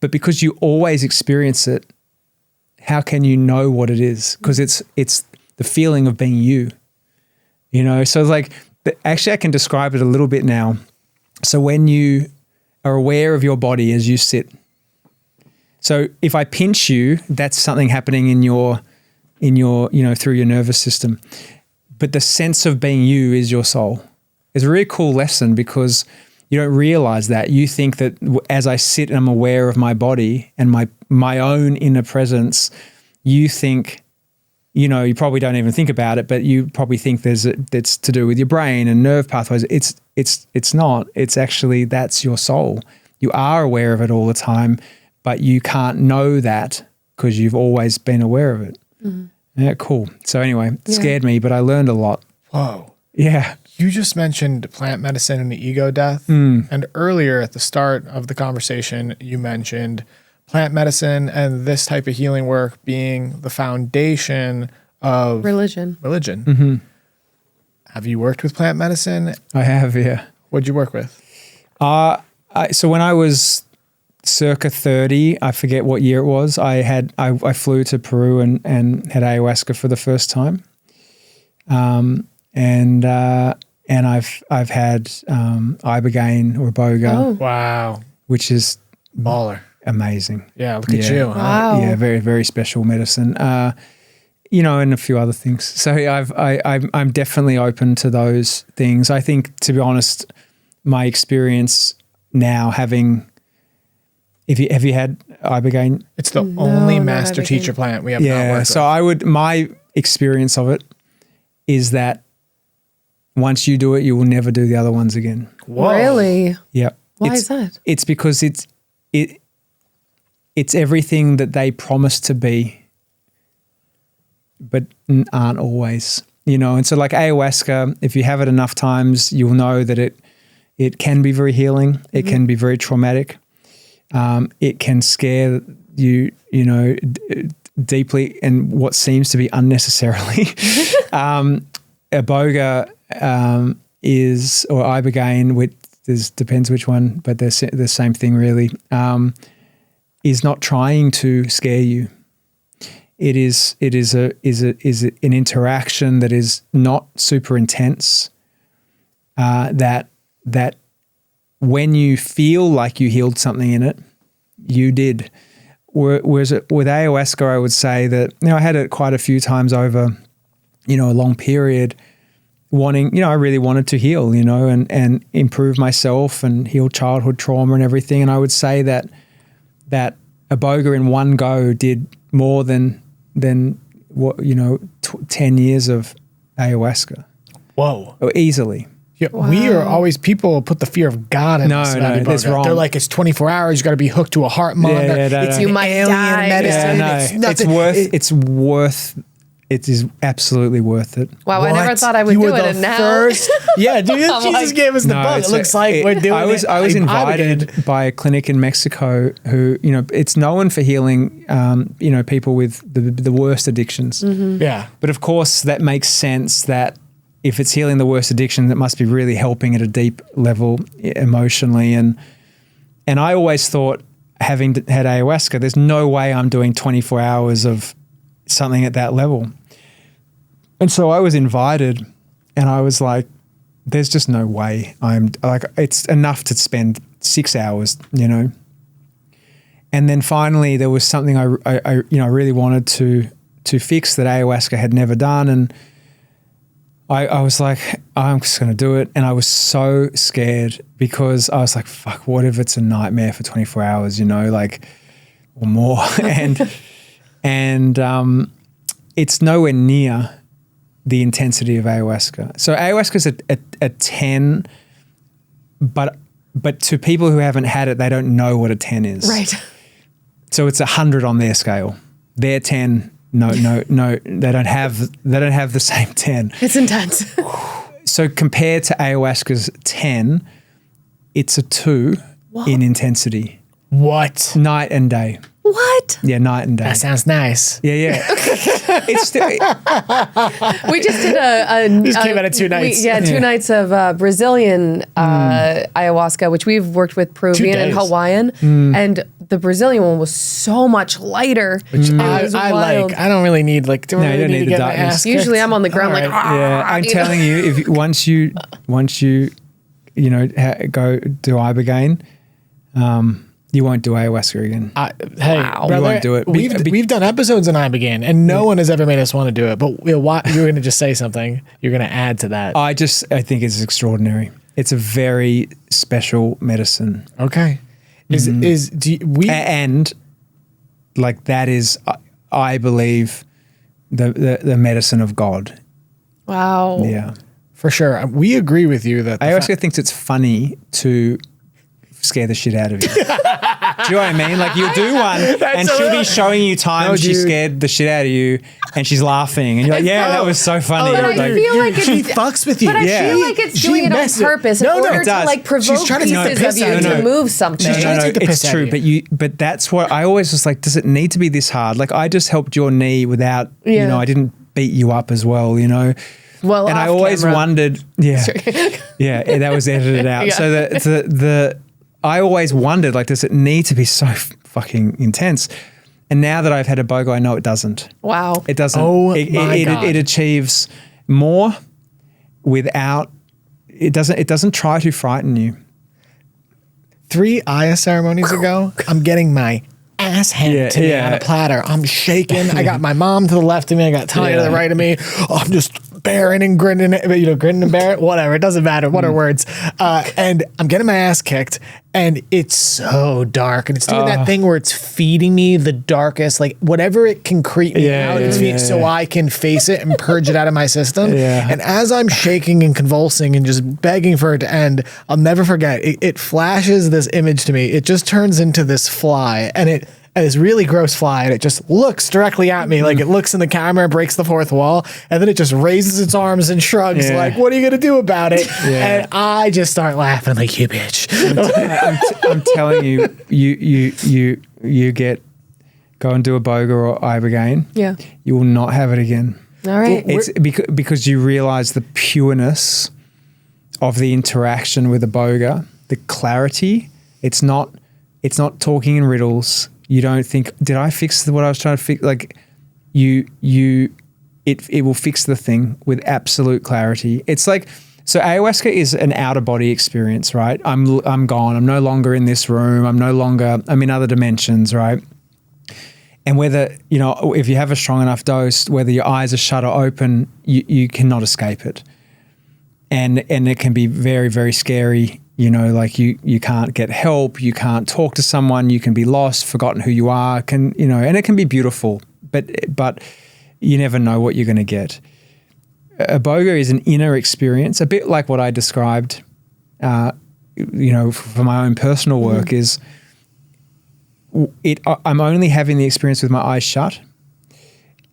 but because you always experience it, how can you know what it is? Because it's the feeling of being you, So like, actually I can describe it a little bit now. So when you are aware of your body as you sit, so if I pinch you, that's something happening in your through your nervous system. But the sense of being you is your soul. It's a really cool lesson because you don't realize that. You think that as I sit and I'm aware of my body and my own inner presence, you think, you probably don't even think about it, but you probably think that's to do with your brain and nerve pathways. It's not. It's actually, that's your soul. You are aware of it all the time, but you can't know that because you've always been aware of it. Mm-hmm. Yeah, cool. So anyway, it scared me, but I learned a lot. Whoa. Yeah. You just mentioned plant medicine and the ego death. And earlier at the start of the conversation, you mentioned plant medicine and this type of healing work being the foundation of religion. Mm-hmm. Have you worked with plant medicine? I have, yeah. What'd you work with? So when I was circa 30, I forget what year it was, I flew to Peru and had ayahuasca for the first time. And I've had ibogaine or iboga, Wow, which is baller, amazing. Yeah, look at you. Wow. Yeah, very, very special medicine. And a few other things. So I'm definitely open to those things. I think, to be honest, my experience now having, have you had ibogaine? It's the only not master ibogaine. teacher plant we have not Yeah. worked So with. my experience of it is that once you do it, you will never do the other ones again. Whoa. Really? Yep. Why is that? It's because it's everything that they promise to be, but aren't always, And so like ayahuasca, if you have it enough times, you'll know that it can be very healing. It can be very traumatic. It can scare you, deeply and what seems to be unnecessarily. Iboga is, or ibogaine, which depends which one, but they're the same thing really, is not trying to scare you. It is an interaction that is not super intense. That when you feel like you healed something in it, you did. Whereas with ayahuasca, I would say that I had it quite a few times over, a long period. I really wanted to heal, and improve myself and heal childhood trauma and everything. And I would say that iboga in one go did more than what 10 years of ayahuasca. Whoa. Easily. Yeah, we are always, people put the fear of God in us. No, that's wrong. They're like, it's 24 hours. You got to be hooked to a heart monitor. It's You an might alien die. medicine. Yeah, It's nothing. it is absolutely worth it. Wow, I never What? thought I would You do were it, the and now first. Yeah, dude, Jesus gave us the book. It looks like we're doing I was invited by a clinic in Mexico who, it's known for healing, people with the worst addictions. Mm-hmm. Yeah. But of course, that makes sense that if it's healing the worst addiction, that must be really helping at a deep level emotionally. And I always thought, having had ayahuasca, there's no way I'm doing 24 hours of something at that level. And so I was invited and I was like, there's just no way. I'm like, it's enough to spend 6 hours, And then finally there was something I really wanted to fix that ayahuasca had never done. And I was like, I'm just going to do it. And I was so scared because I was like, fuck, what if it's a nightmare for 24 hours, or more. and it's nowhere near the intensity of ayahuasca. So ayahuasca is a 10, but to people who haven't had it, they don't know what a 10 is. right. So it's 100 on their scale. Their 10, No, they don't have the same 10. It's intense. So compared to ayahuasca's 10, it's a 2 in intensity. What? Night and day. What? Yeah, night and day. That sounds nice. Yeah. It's still, We just did a Just came out of 2 nights. 2 nights of Brazilian ayahuasca, which we've worked with Peruvian and days. Hawaiian, and the Brazilian one was so much lighter. Which I like. I don't really need like. Do I No, you really don't need need to the get my darkness. ass Usually kicked? I'm on the ground All like, right. yeah, I'm telling you, if once you go do ibogaine, you won't do ayahuasca again. Hey, You brother, won't do it. We've done episodes on Ibogaine, and no one has ever made us want to do it. But you're going to just say something. You're going to add to that. I think it's extraordinary. It's a very special medicine. Okay. And like that is, I believe, the medicine of God. wow. Yeah. For sure. We agree with you that Ayahuasca thinks it's funny to scare the shit out of you. Do you know what I mean? Like you'll do one and she'll be showing you times she scared the shit out of you and she's laughing and you're like, yeah, that was so funny. But I feel like she it's, fucks with you. but I feel like it's doing it on purpose in order it to does. like provoke She's trying to take the pieces piss of you out of to you. move something. She's trying to take the piss it's out true, of you. but that's what I always was like, does it need to be this hard? Like I just helped your knee without, I didn't beat you up as well, Well, and I off always camera. wondered, that was edited out. Yeah. So the I always wondered, like, does it need to be so fucking intense? And now that I've had a BOGO, I know it doesn't. Wow. It doesn't. Oh, it, my it, God. it achieves more without. It doesn't try to frighten you. 3 Aya ceremonies ago, I'm getting my ass handed to me on a platter. I'm shaking. I got my mom to the left of me. I got Tanya to the right of me. I'm just bearing and grinning, grinning and bearing, whatever. It doesn't matter. What are words? And I'm getting my ass kicked, and it's so dark, and it's doing that thing where it's feeding me the darkest, like whatever it can creep me out, it's feeding, so I can face it and purge it out of my system. Yeah. And as I'm shaking and convulsing and just begging for it to end, I'll never forget. It flashes this image to me. It just turns into this fly, and this really gross fly, and it just looks directly at me, like it looks in the camera, breaks the fourth wall, and then it just raises its arms and shrugs, like, "What are you gonna do about it?" And I just start laughing, like, "You bitch!" I'm telling you, you go and do a BOGO or ibogaine. Yeah. You will not have it again. All right. It's because you realize the pureness of the interaction with the BOGO, the clarity. It's not talking in riddles. You don't think, did I fix what I was trying to fix? Like it will fix the thing with absolute clarity. It's like, so ayahuasca is an outer body experience, right? I'm gone. I'm no longer in this room. I'm in other dimensions, right? And whether, if you have a strong enough dose, whether your eyes are shut or open, you cannot escape it. And it can be very, very scary. Like you can't get help, you can't talk to someone, you can be lost, forgotten who you are, and it can be beautiful, but you never know what you're going to get. A BOGO is an inner experience, a bit like what I described, for my own personal work is I'm only having the experience with my eyes shut,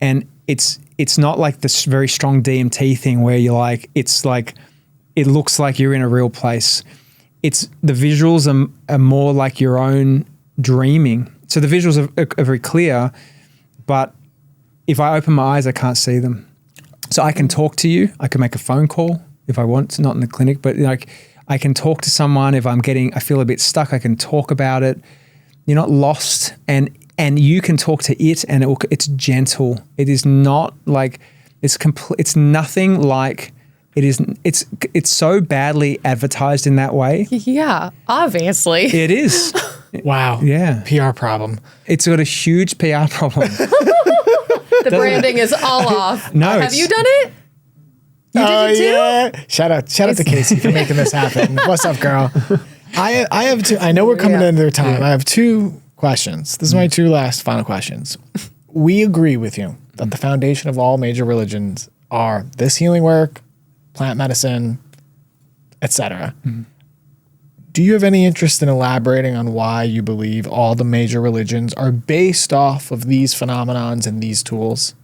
and it's not like this very strong DMT thing where you're like, it's like, it looks like you're in a real place. It's the visuals are more like your own dreaming. So the visuals are very clear, but if I open my eyes, I can't see them. So I can talk to you. I can make a phone call if I want to, not in the clinic, but like I can talk to someone if I feel a bit stuck. I can talk about it. You're not lost, and you can talk to it, and it's gentle. It is not like it's nothing like. It is. It's so badly advertised in that way. Yeah, obviously. It is. Wow. Yeah. PR problem. It's got a huge PR problem. The branding is all off. No, have you done it? You did it too? Yeah. Shout out to Casey for making this happen. What's up, girl? I have two. I know we're coming into their time. I have 2 questions. This is my 2 last final questions. We agree with you that the foundation of all major religions are this healing work, plant medicine, etc. Do you have any interest in elaborating on why you believe all the major religions are based off of these phenomenons and these tools?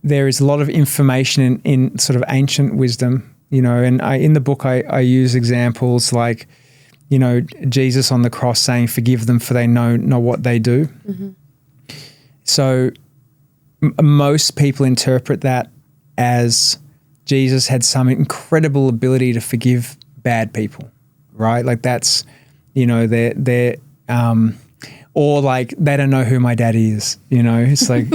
There is a lot of information in sort of ancient wisdom, and in the book I use examples like, Jesus on the cross saying, "Forgive them, for they know not what they do." Mm-hmm. So most people interpret that as Jesus had some incredible ability to forgive bad people, right? Like that's, they're or like they don't know who my daddy is, It's like,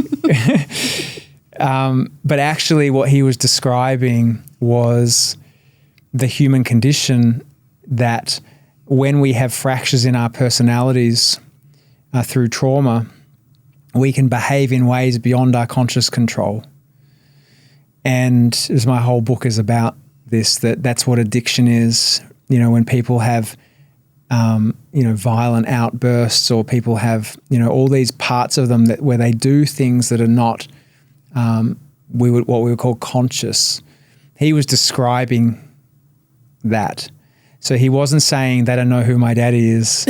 but actually what he was describing was the human condition that when we have fractures in our personalities through trauma, we can behave in ways beyond our conscious control. And as my whole book is about this, that's what addiction is. When people have, violent outbursts, or people have, all these parts of them where they do things that are not what we would call conscious. He was describing that. So he wasn't saying they don't know who my daddy is,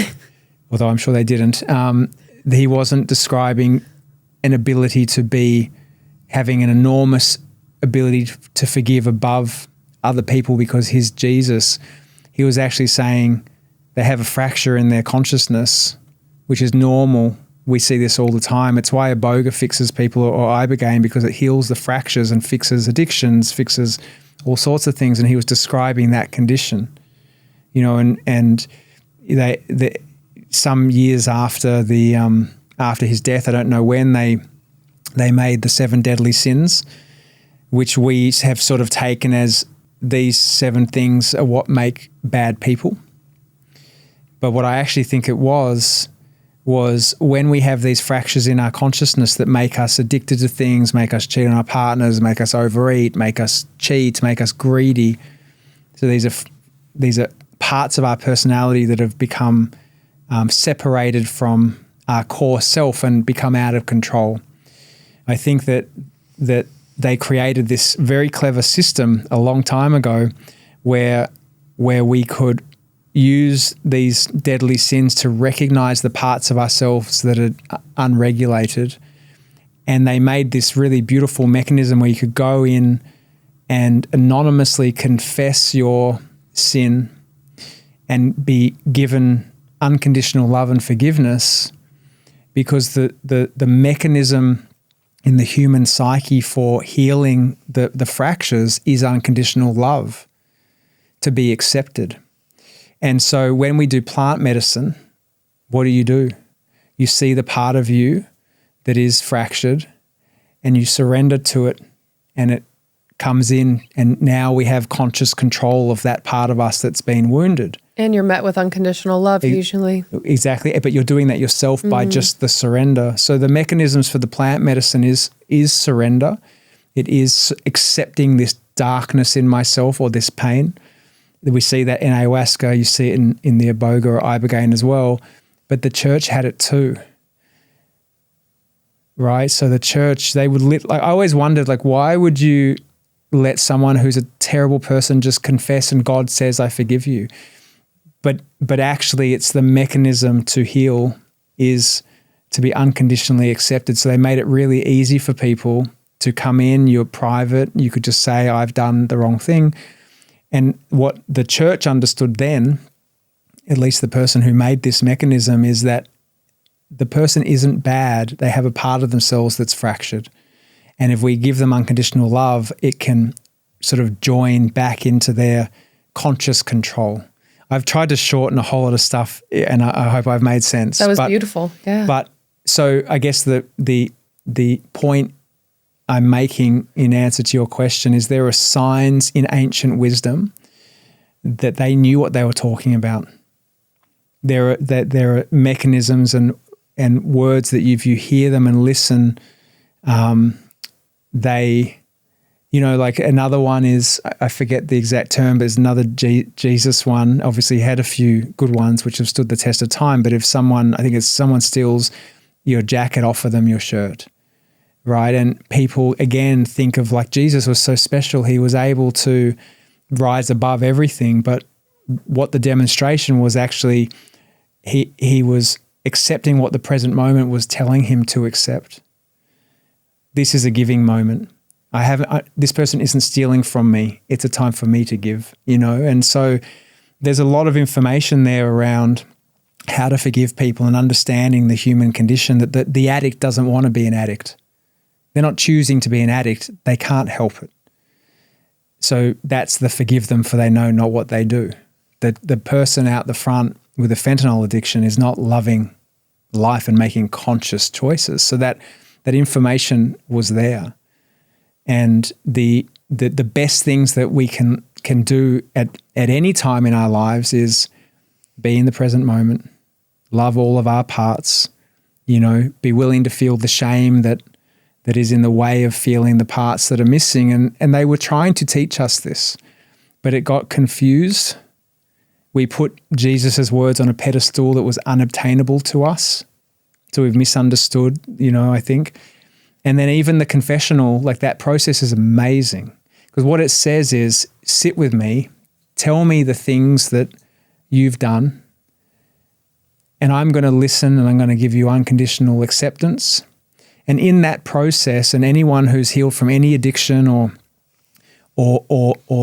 although I'm sure they didn't. He wasn't describing an ability to be having an enormous ability to forgive above other people because he's Jesus. He was actually saying they have a fracture in their consciousness, which is normal. We see this all the time. It's why iboga fixes people, or ibogaine, because it heals the fractures and fixes addictions, fixes all sorts of things. And he was describing that condition, and some years after after his death, I don't know when, they made the 7 deadly sins, which we have sort of taken as these 7 things are what make bad people. But what I actually think it was when we have these fractures in our consciousness that make us addicted to things, make us cheat on our partners, make us overeat, make us cheat, make us greedy. So these are parts of our personality that have become separated from our core self and become out of control. I think that they created this very clever system a long time ago where we could use these deadly sins to recognize the parts of ourselves that are unregulated. And they made this really beautiful mechanism where you could go in and anonymously confess your sin and be given unconditional love and forgiveness, because the mechanism in the human psyche for healing the fractures is unconditional love, to be accepted. And so when we do plant medicine, what do? You see the part of you that is fractured and you surrender to it, and it comes in, and now we have conscious control of that part of us that's been wounded. And you're met with unconditional love usually. Exactly, but you're doing that yourself by just the surrender. So the mechanisms for the plant medicine is surrender. It is accepting this darkness in myself, or this pain. We see that in ayahuasca, you see it in the iboga or ibogaine as well, but the church had it too. Right? So the church, they would I always wondered, why would you let someone who's a terrible person just confess and God says, I forgive you? But actually it's the mechanism to heal is to be unconditionally accepted. So they made it really easy for people to come in. You're private. You could just say, I've done the wrong thing. And what the church understood then, at least the person who made this mechanism, is that the person isn't bad. They have a part of themselves that's fractured. And if we give them unconditional love, it can sort of join back into their conscious control. I've tried to shorten a whole lot of stuff, and I hope I've made sense. That was beautiful, yeah. But so I guess the point I'm making in answer to your question is there are signs in ancient wisdom that they knew what they were talking about. There are mechanisms and words that if you hear them and listen, they, like another one is, I forget the exact term, but there's another Jesus one. Obviously he had a few good ones which have stood the test of time, but if someone steals your jacket, offer them your shirt. Right? And people, again, think of Jesus was so special. He was able to rise above everything. But what the demonstration was actually, he was accepting what the present moment was telling him to accept. This is a giving moment. This person isn't stealing from me. It's a time for me to give, And so there's a lot of information there around how to forgive people and understanding the human condition, that the addict doesn't want to be an addict. They're not choosing to be an addict. They can't help it. So that's the forgive them, for they know not what they do. The person out the front with a fentanyl addiction is not loving life and making conscious choices. So that information was there. And the best things that we can do at any time in our lives is be in the present moment, love all of our parts, be willing to feel the shame that is in the way of feeling the parts that are missing. And they were trying to teach us this, but it got confused. We put Jesus's words on a pedestal that was unobtainable to us. So we've misunderstood, I think. And then even the confessional, like that process is amazing, because what it says is, sit with me, tell me the things that you've done, and I'm going to listen and I'm going to give you unconditional acceptance. And in that process, and anyone who's healed from any addiction or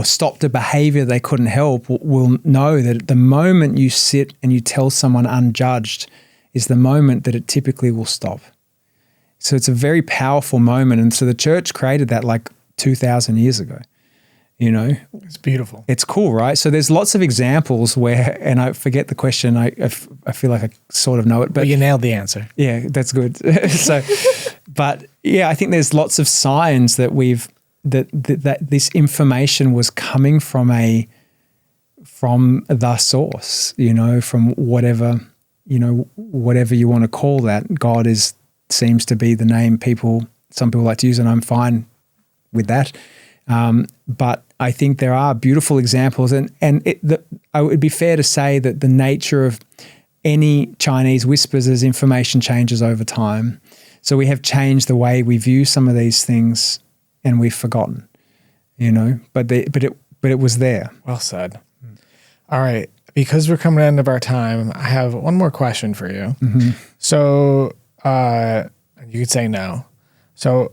stopped a behavior they couldn't help will know that the moment you sit and you tell someone unjudged is the moment that it typically will stop. So it's a very powerful moment. And so the church created that like 2,000 years ago, It's beautiful. It's cool, right? So there's lots of examples where, and I forget the question, I feel like I sort of know it. But you nailed the answer. Yeah, that's good. But yeah, I think there's lots of signs that that this information was coming from the source, from whatever you want to call that. God seems to be the name some people like to use, and I'm fine with that. But I think there are beautiful examples, and it would be fair to say that the nature of any Chinese whispers is information changes over time. So we have changed the way we view some of these things, and we've forgotten, But it was there. Well said. All right, because we're coming to the end of our time, I have one more question for you. Mm-hmm. So you could say no. So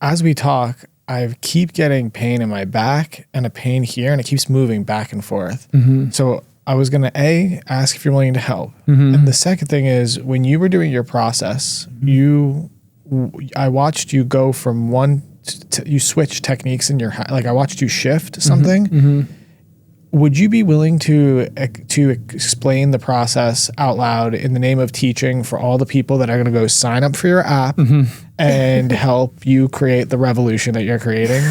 as we talk, I keep getting pain in my back and a pain here, and it keeps moving back and forth. Mm-hmm. So I was going to ask if you're willing to help. Mm-hmm. And the second thing is, when you were doing your process, I watched you go from you switch techniques in your, like I watched you shift something. Mm-hmm. Would you be willing to explain the process out loud in the name of teaching for all the people that are going to go sign up for your app and help you create the revolution that you're creating?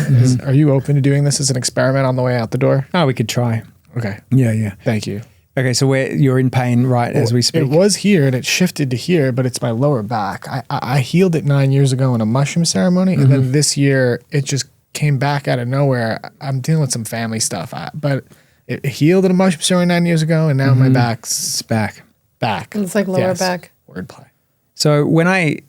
Are you open to doing this as an experiment on the way out the door? Oh, we could try. Okay. Yeah. Thank you. Okay, so you're in pain as we speak? It was here and it shifted to here, but it's my lower back. I healed it 9 years ago in a mushroom ceremony, and then this year it just came back out of nowhere. I'm dealing with some family stuff, but it healed in a mushroom ceremony 9 years ago, and now my back's back. It's like lower back. Wordplay. So when I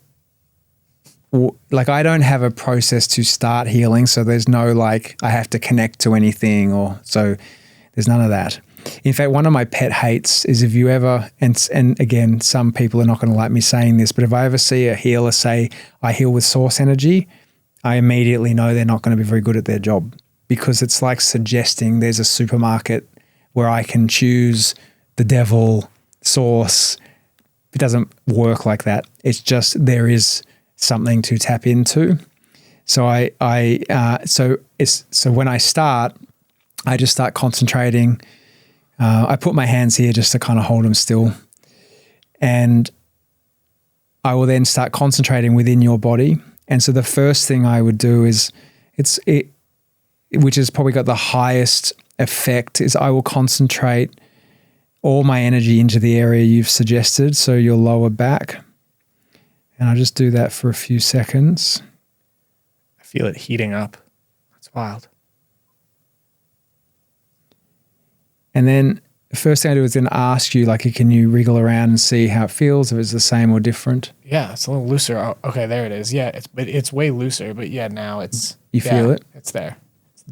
don't have a process to start healing, so there's no I have to connect to anything, so there's none of that. In fact, one of my pet hates is if you ever, and again, some people are not going to like me saying this, but if I ever see a healer say, I heal with source energy, I immediately know they're not going to be very good at their job, because it's like suggesting there's a supermarket where I can choose the devil, source. It doesn't work like that. It's just there is something to tap into. So so when I start, I just start concentrating. I put my hands here just to kind of hold them still. And I will then start concentrating within your body. And so the first thing I would do is, which has probably got the highest effect, is I will concentrate all my energy into the area you've suggested, so your lower back. And I'll just do that for a few seconds. I feel it heating up. That's wild. And then the first thing I do is then ask you, can you wriggle around and see how it feels, if it's the same or different? Yeah, it's a little looser. Oh, okay, there it is. Yeah, it's way looser, but yeah, now it's... You feel it? It's there.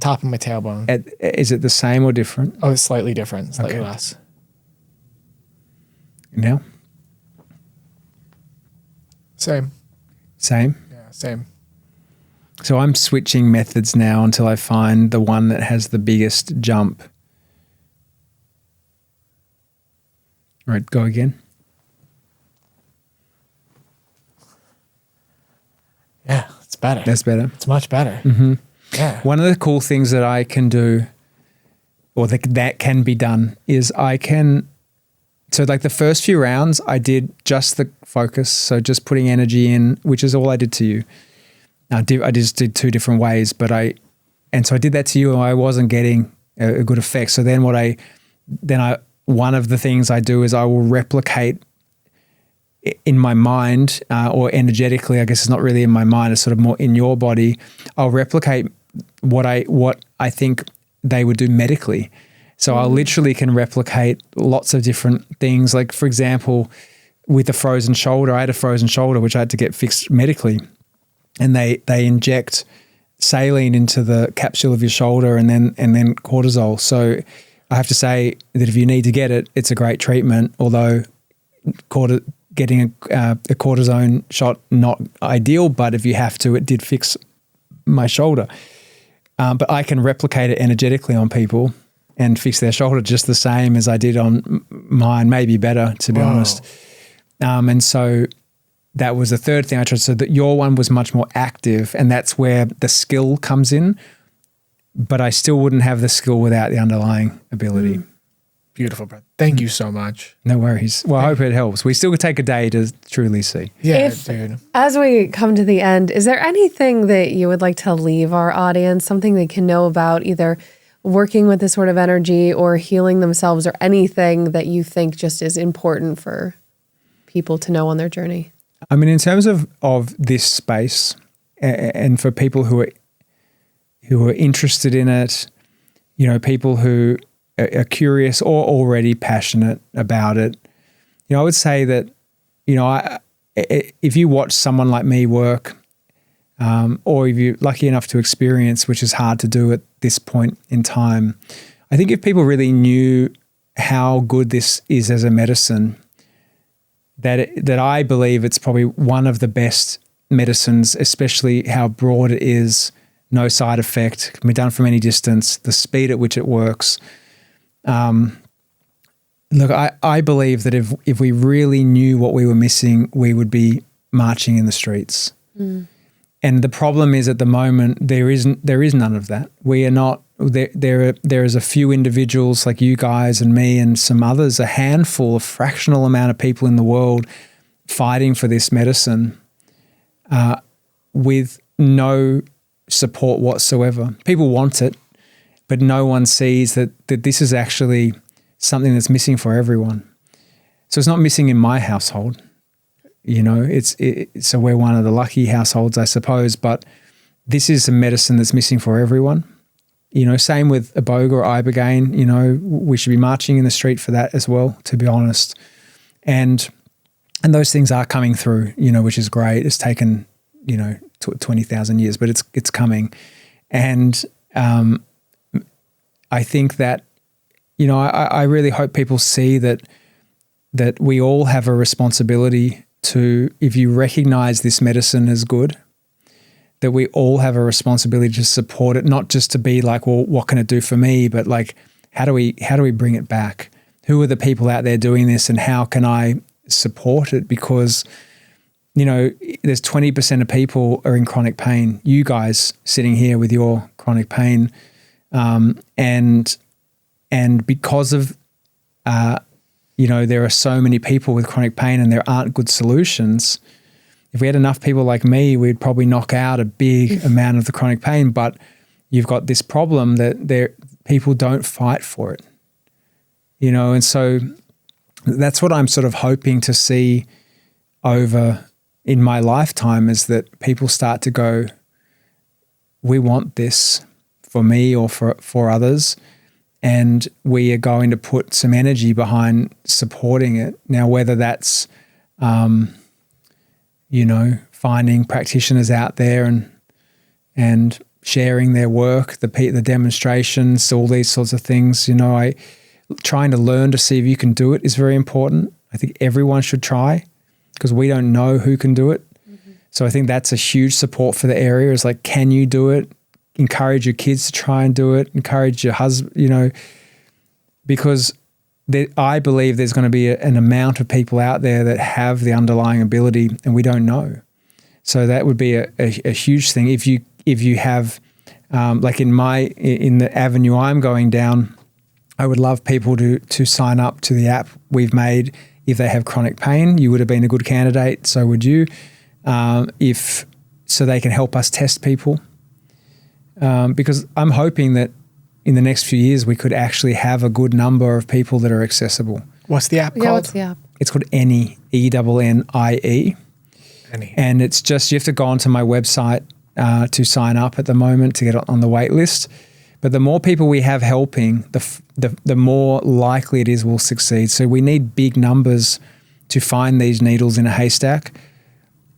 top of my tailbone. Is it the same or different? Oh, it's slightly different, slightly less. Now? Same. Same? Yeah, same. So I'm switching methods now until I find the one that has the biggest jump. All right, go again. Yeah, it's better. That's better. It's much better. Mm-hmm. Yeah. One of the cool things that I can do, or that can be done, is so like the first few rounds, I did just the focus, so just putting energy in, which is all I did to you. I just did 2 different ways, so I did that to you, and I wasn't getting a good effect. So then one of the things I do is I will replicate in my mind, or energetically, I guess it's not really in my mind, it's sort of more in your body. I'll replicate what I think they would do medically. So I literally can replicate lots of different things. Like, for example, with a frozen shoulder, I had a frozen shoulder, which I had to get fixed medically. And they inject saline into the capsule of your shoulder and then cortisol. So I have to say that if you need to get it, it's a great treatment, although getting a cortisone shot, not ideal, but if you have to, it did fix my shoulder. But I can replicate it energetically on people and fix their shoulder just the same as I did on mine, maybe better, to be honest. And so that was the third thing I tried. So that your one was much more active, and that's where the skill comes in. But I still wouldn't have the skill without the underlying ability. Beautiful, brother. Thank you so much. No worries. Well, I hope it helps. We still could take a day to truly see. Yeah, dude. As we come to the end, is there anything that you would like to leave our audience, something they can know about either working with this sort of energy or healing themselves, or anything that you think just is important for people to know on their journey? I mean, in terms of this space, and for people who are interested in it, people who are curious or already passionate about it, I would say that, if you watch someone like me work, or if you're lucky enough to experience, which is hard to do at this point in time, I think if people really knew how good this is as a medicine, that I believe it's probably one of the best medicines, especially how broad it is, no side effect, can be done from any distance, the speed at which it works. Look, I believe that if we really knew what we were missing, we would be marching in the streets. And the problem is, at the moment, there is none of that. We are not there. There is a few individuals like you guys and me and some others, a handful, a fractional amount of people in the world fighting for this medicine, with no support whatsoever. People want it, but no one sees that this is actually something that's missing for everyone. So it's not missing in my household. So we're one of the lucky households, I suppose, but this is a medicine that's missing for everyone. Same with Iboga or Ibogaine, we should be marching in the street for that as well, to be honest. And those things are coming through, which is great. It's taken, 20,000 years, but it's coming. And I think that, I really hope people see that we all have a responsibility to, if you recognize this medicine as good, that we all have a responsibility to support it, not just to be like, well, what can it do for me? But like, how do we bring it back? Who are the people out there doing this, and how can I support it? Because, there's 20% of people are in chronic pain. You guys sitting here with your chronic pain, and because of, there are so many people with chronic pain and there aren't good solutions. If we had enough people like me, we'd probably knock out a big amount of the chronic pain, but you've got this problem that people don't fight for it, and so that's what I'm sort of hoping to see over in my lifetime, is that people start to go, we want this for me or for others, and we are going to put some energy behind supporting it. Now, whether that's, finding practitioners out there and sharing their work, the demonstrations, all these sorts of things. Trying to learn to see if you can do it is very important. I think everyone should try because we don't know who can do it. So I think that's a huge support for the area is like, can you do it? Encourage your kids to try and do it. Encourage your husband, because I believe there's going to be an amount of people out there that have the underlying ability and we don't know. So that would be a huge thing. If you have, like in the avenue I'm going down, I would love people to sign up to the app we've made. If they have chronic pain, you would have been a good candidate. So would you. So they can help us test people. Because I'm hoping that in the next few years, we could actually have a good number of people that are accessible. What's the app called? Yeah, what's the app? It's called Ennie, E-double-N-I-E. Ennie. And it's just, you have to go onto my website to sign up at the moment to get on the wait list. But the more people we have helping, the more likely it is we'll succeed. So we need big numbers to find these needles in a haystack.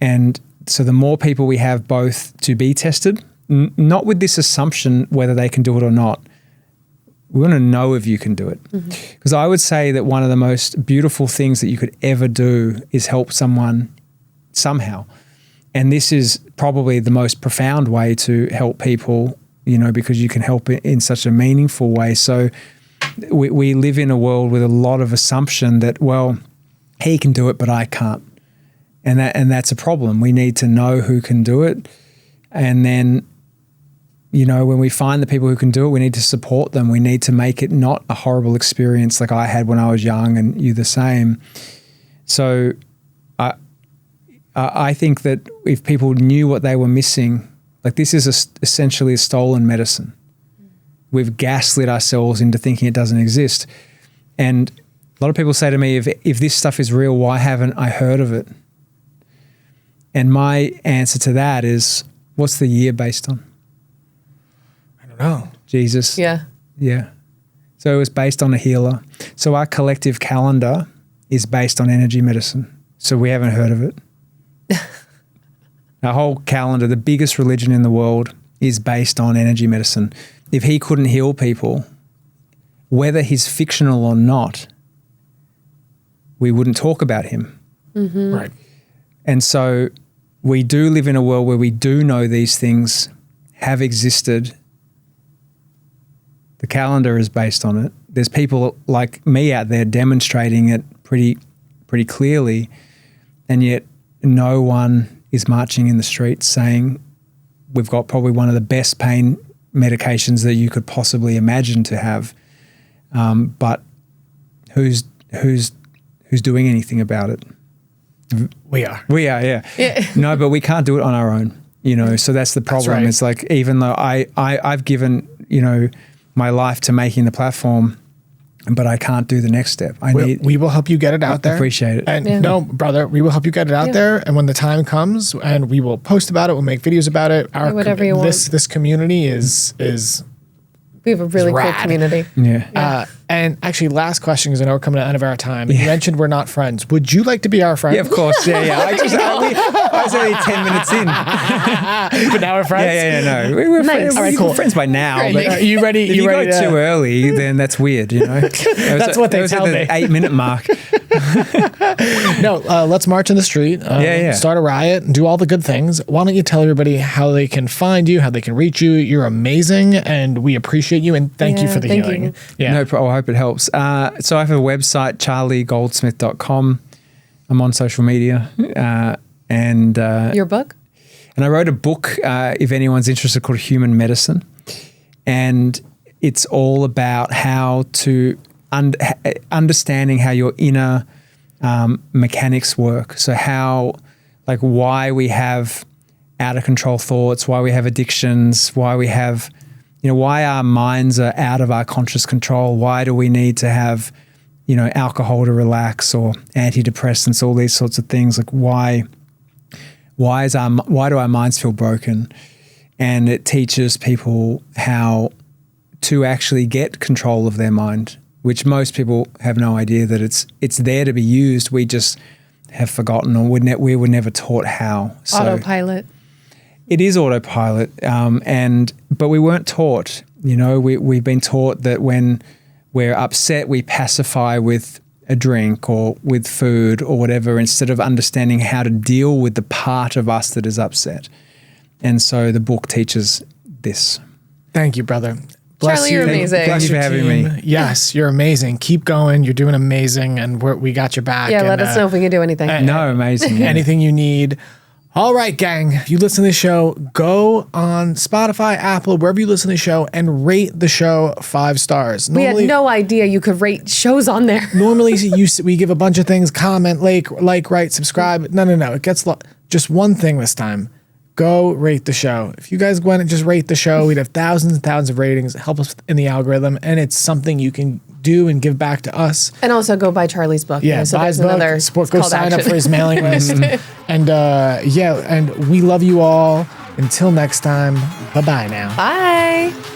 And so the more people we have both to be tested, not with this assumption whether they can do it or not. We want to know if you can do it. Because I would say that one of the most beautiful things that you could ever do is help someone somehow. And this is probably the most profound way to help people, because you can help in such a meaningful way. So we live in a world with a lot of assumption that, well, he can do it, but I can't. And that's a problem. We need to know who can do it. And then, when we find the people who can do it, we need to support them. We need to make it not a horrible experience like I had when I was young and you the same. So I think that if people knew what they were missing, like this is essentially a stolen medicine. We've gaslit ourselves into thinking it doesn't exist. And a lot of people say to me, if this stuff is real, why haven't I heard of it? And my answer to that is, what's the year based on? I don't know. Jesus. Yeah. Yeah. So it was based on a healer. So our collective calendar is based on energy medicine. So we haven't heard of it. Our whole calendar, the biggest religion in the world, is based on energy medicine. If he couldn't heal people, whether he's fictional or not, we wouldn't talk about him. Right. And so we do live in a world where we do know these things have existed. The calendar is based on it. There's people like me out there demonstrating it pretty clearly, and yet no one is marching in the streets saying we've got probably one of the best pain medications that you could possibly imagine to have, but who's doing anything about it? We are. Yeah. No, but we can't do it on our own, so that's the problem. That's right. It's like, even though I've given, my life to making the platform, but I can't do the next step. We will help you get it out there. Appreciate it. And no, brother, we will help you get it out there. And when the time comes, and we will post about it, we'll make videos about it. Whatever you want. This community is We have a really cool rad. community. Yeah. And actually, last question, because I know we're coming to the end of our time. You mentioned we're not friends. Would you like to be our friend? Yeah, of course. Yeah. I was only 10 minutes in. But now we're friends? Yeah. No. We're Nice. friends. All right, cool. We're friends by now. Great. But Are you ready? if you ready go too early, then that's weird, That's what they tell at me. the 8-minute mark. No, let's march in the street. Start a riot, do all the good things. Why don't you tell everybody how they can find you, how they can reach you? You're amazing, and we appreciate you, and thank you for the thank healing. you. Yeah. No problem. I hope it helps. So I have a website, charliegoldsmith.com. I'm on social media. And Your book? I wrote a book, if anyone's interested, called Human Medicine. And it's all about how to understanding how your inner mechanics work. So why we have out of control thoughts, why we have addictions, why we have, why our minds are out of our conscious control. Why do we need to have, alcohol to relax, or antidepressants, all these sorts of things? Like why do our minds feel broken? And it teaches people how to actually get control of their mind, which most people have no idea that it's there to be used. We just have forgotten, or we were never taught how. So Autopilot. It is autopilot, but we weren't taught. We've been taught that when we're upset, we pacify with a drink or with food or whatever, instead of understanding how to deal with the part of us that is upset. And so the book teaches this. Thank you, brother. Bless Charlie, you. you're amazing. Thank you for having me. Yes, you're amazing. Keep going. You're doing amazing, and we got your back. Yeah, and, let us know if we can do anything. No, amazing. Yeah. Anything you need. All right, gang. If you listen to the show, go on Spotify, Apple, wherever you listen to the show, and rate the show 5 stars. We had no idea you could rate shows on there. Normally, we give a bunch of things: comment, like, write, subscribe. No. It gets just one thing this time. Go rate the show. If you guys went and just rate the show, we'd have thousands and thousands of ratings. Help us in the algorithm, and it's something you can do and give back to us. And also go buy Charlie's book. Yeah, so buy there's his book. another Go call to sign up action. for his mailing list. And we love you all. Until next time, bye-bye now. Bye.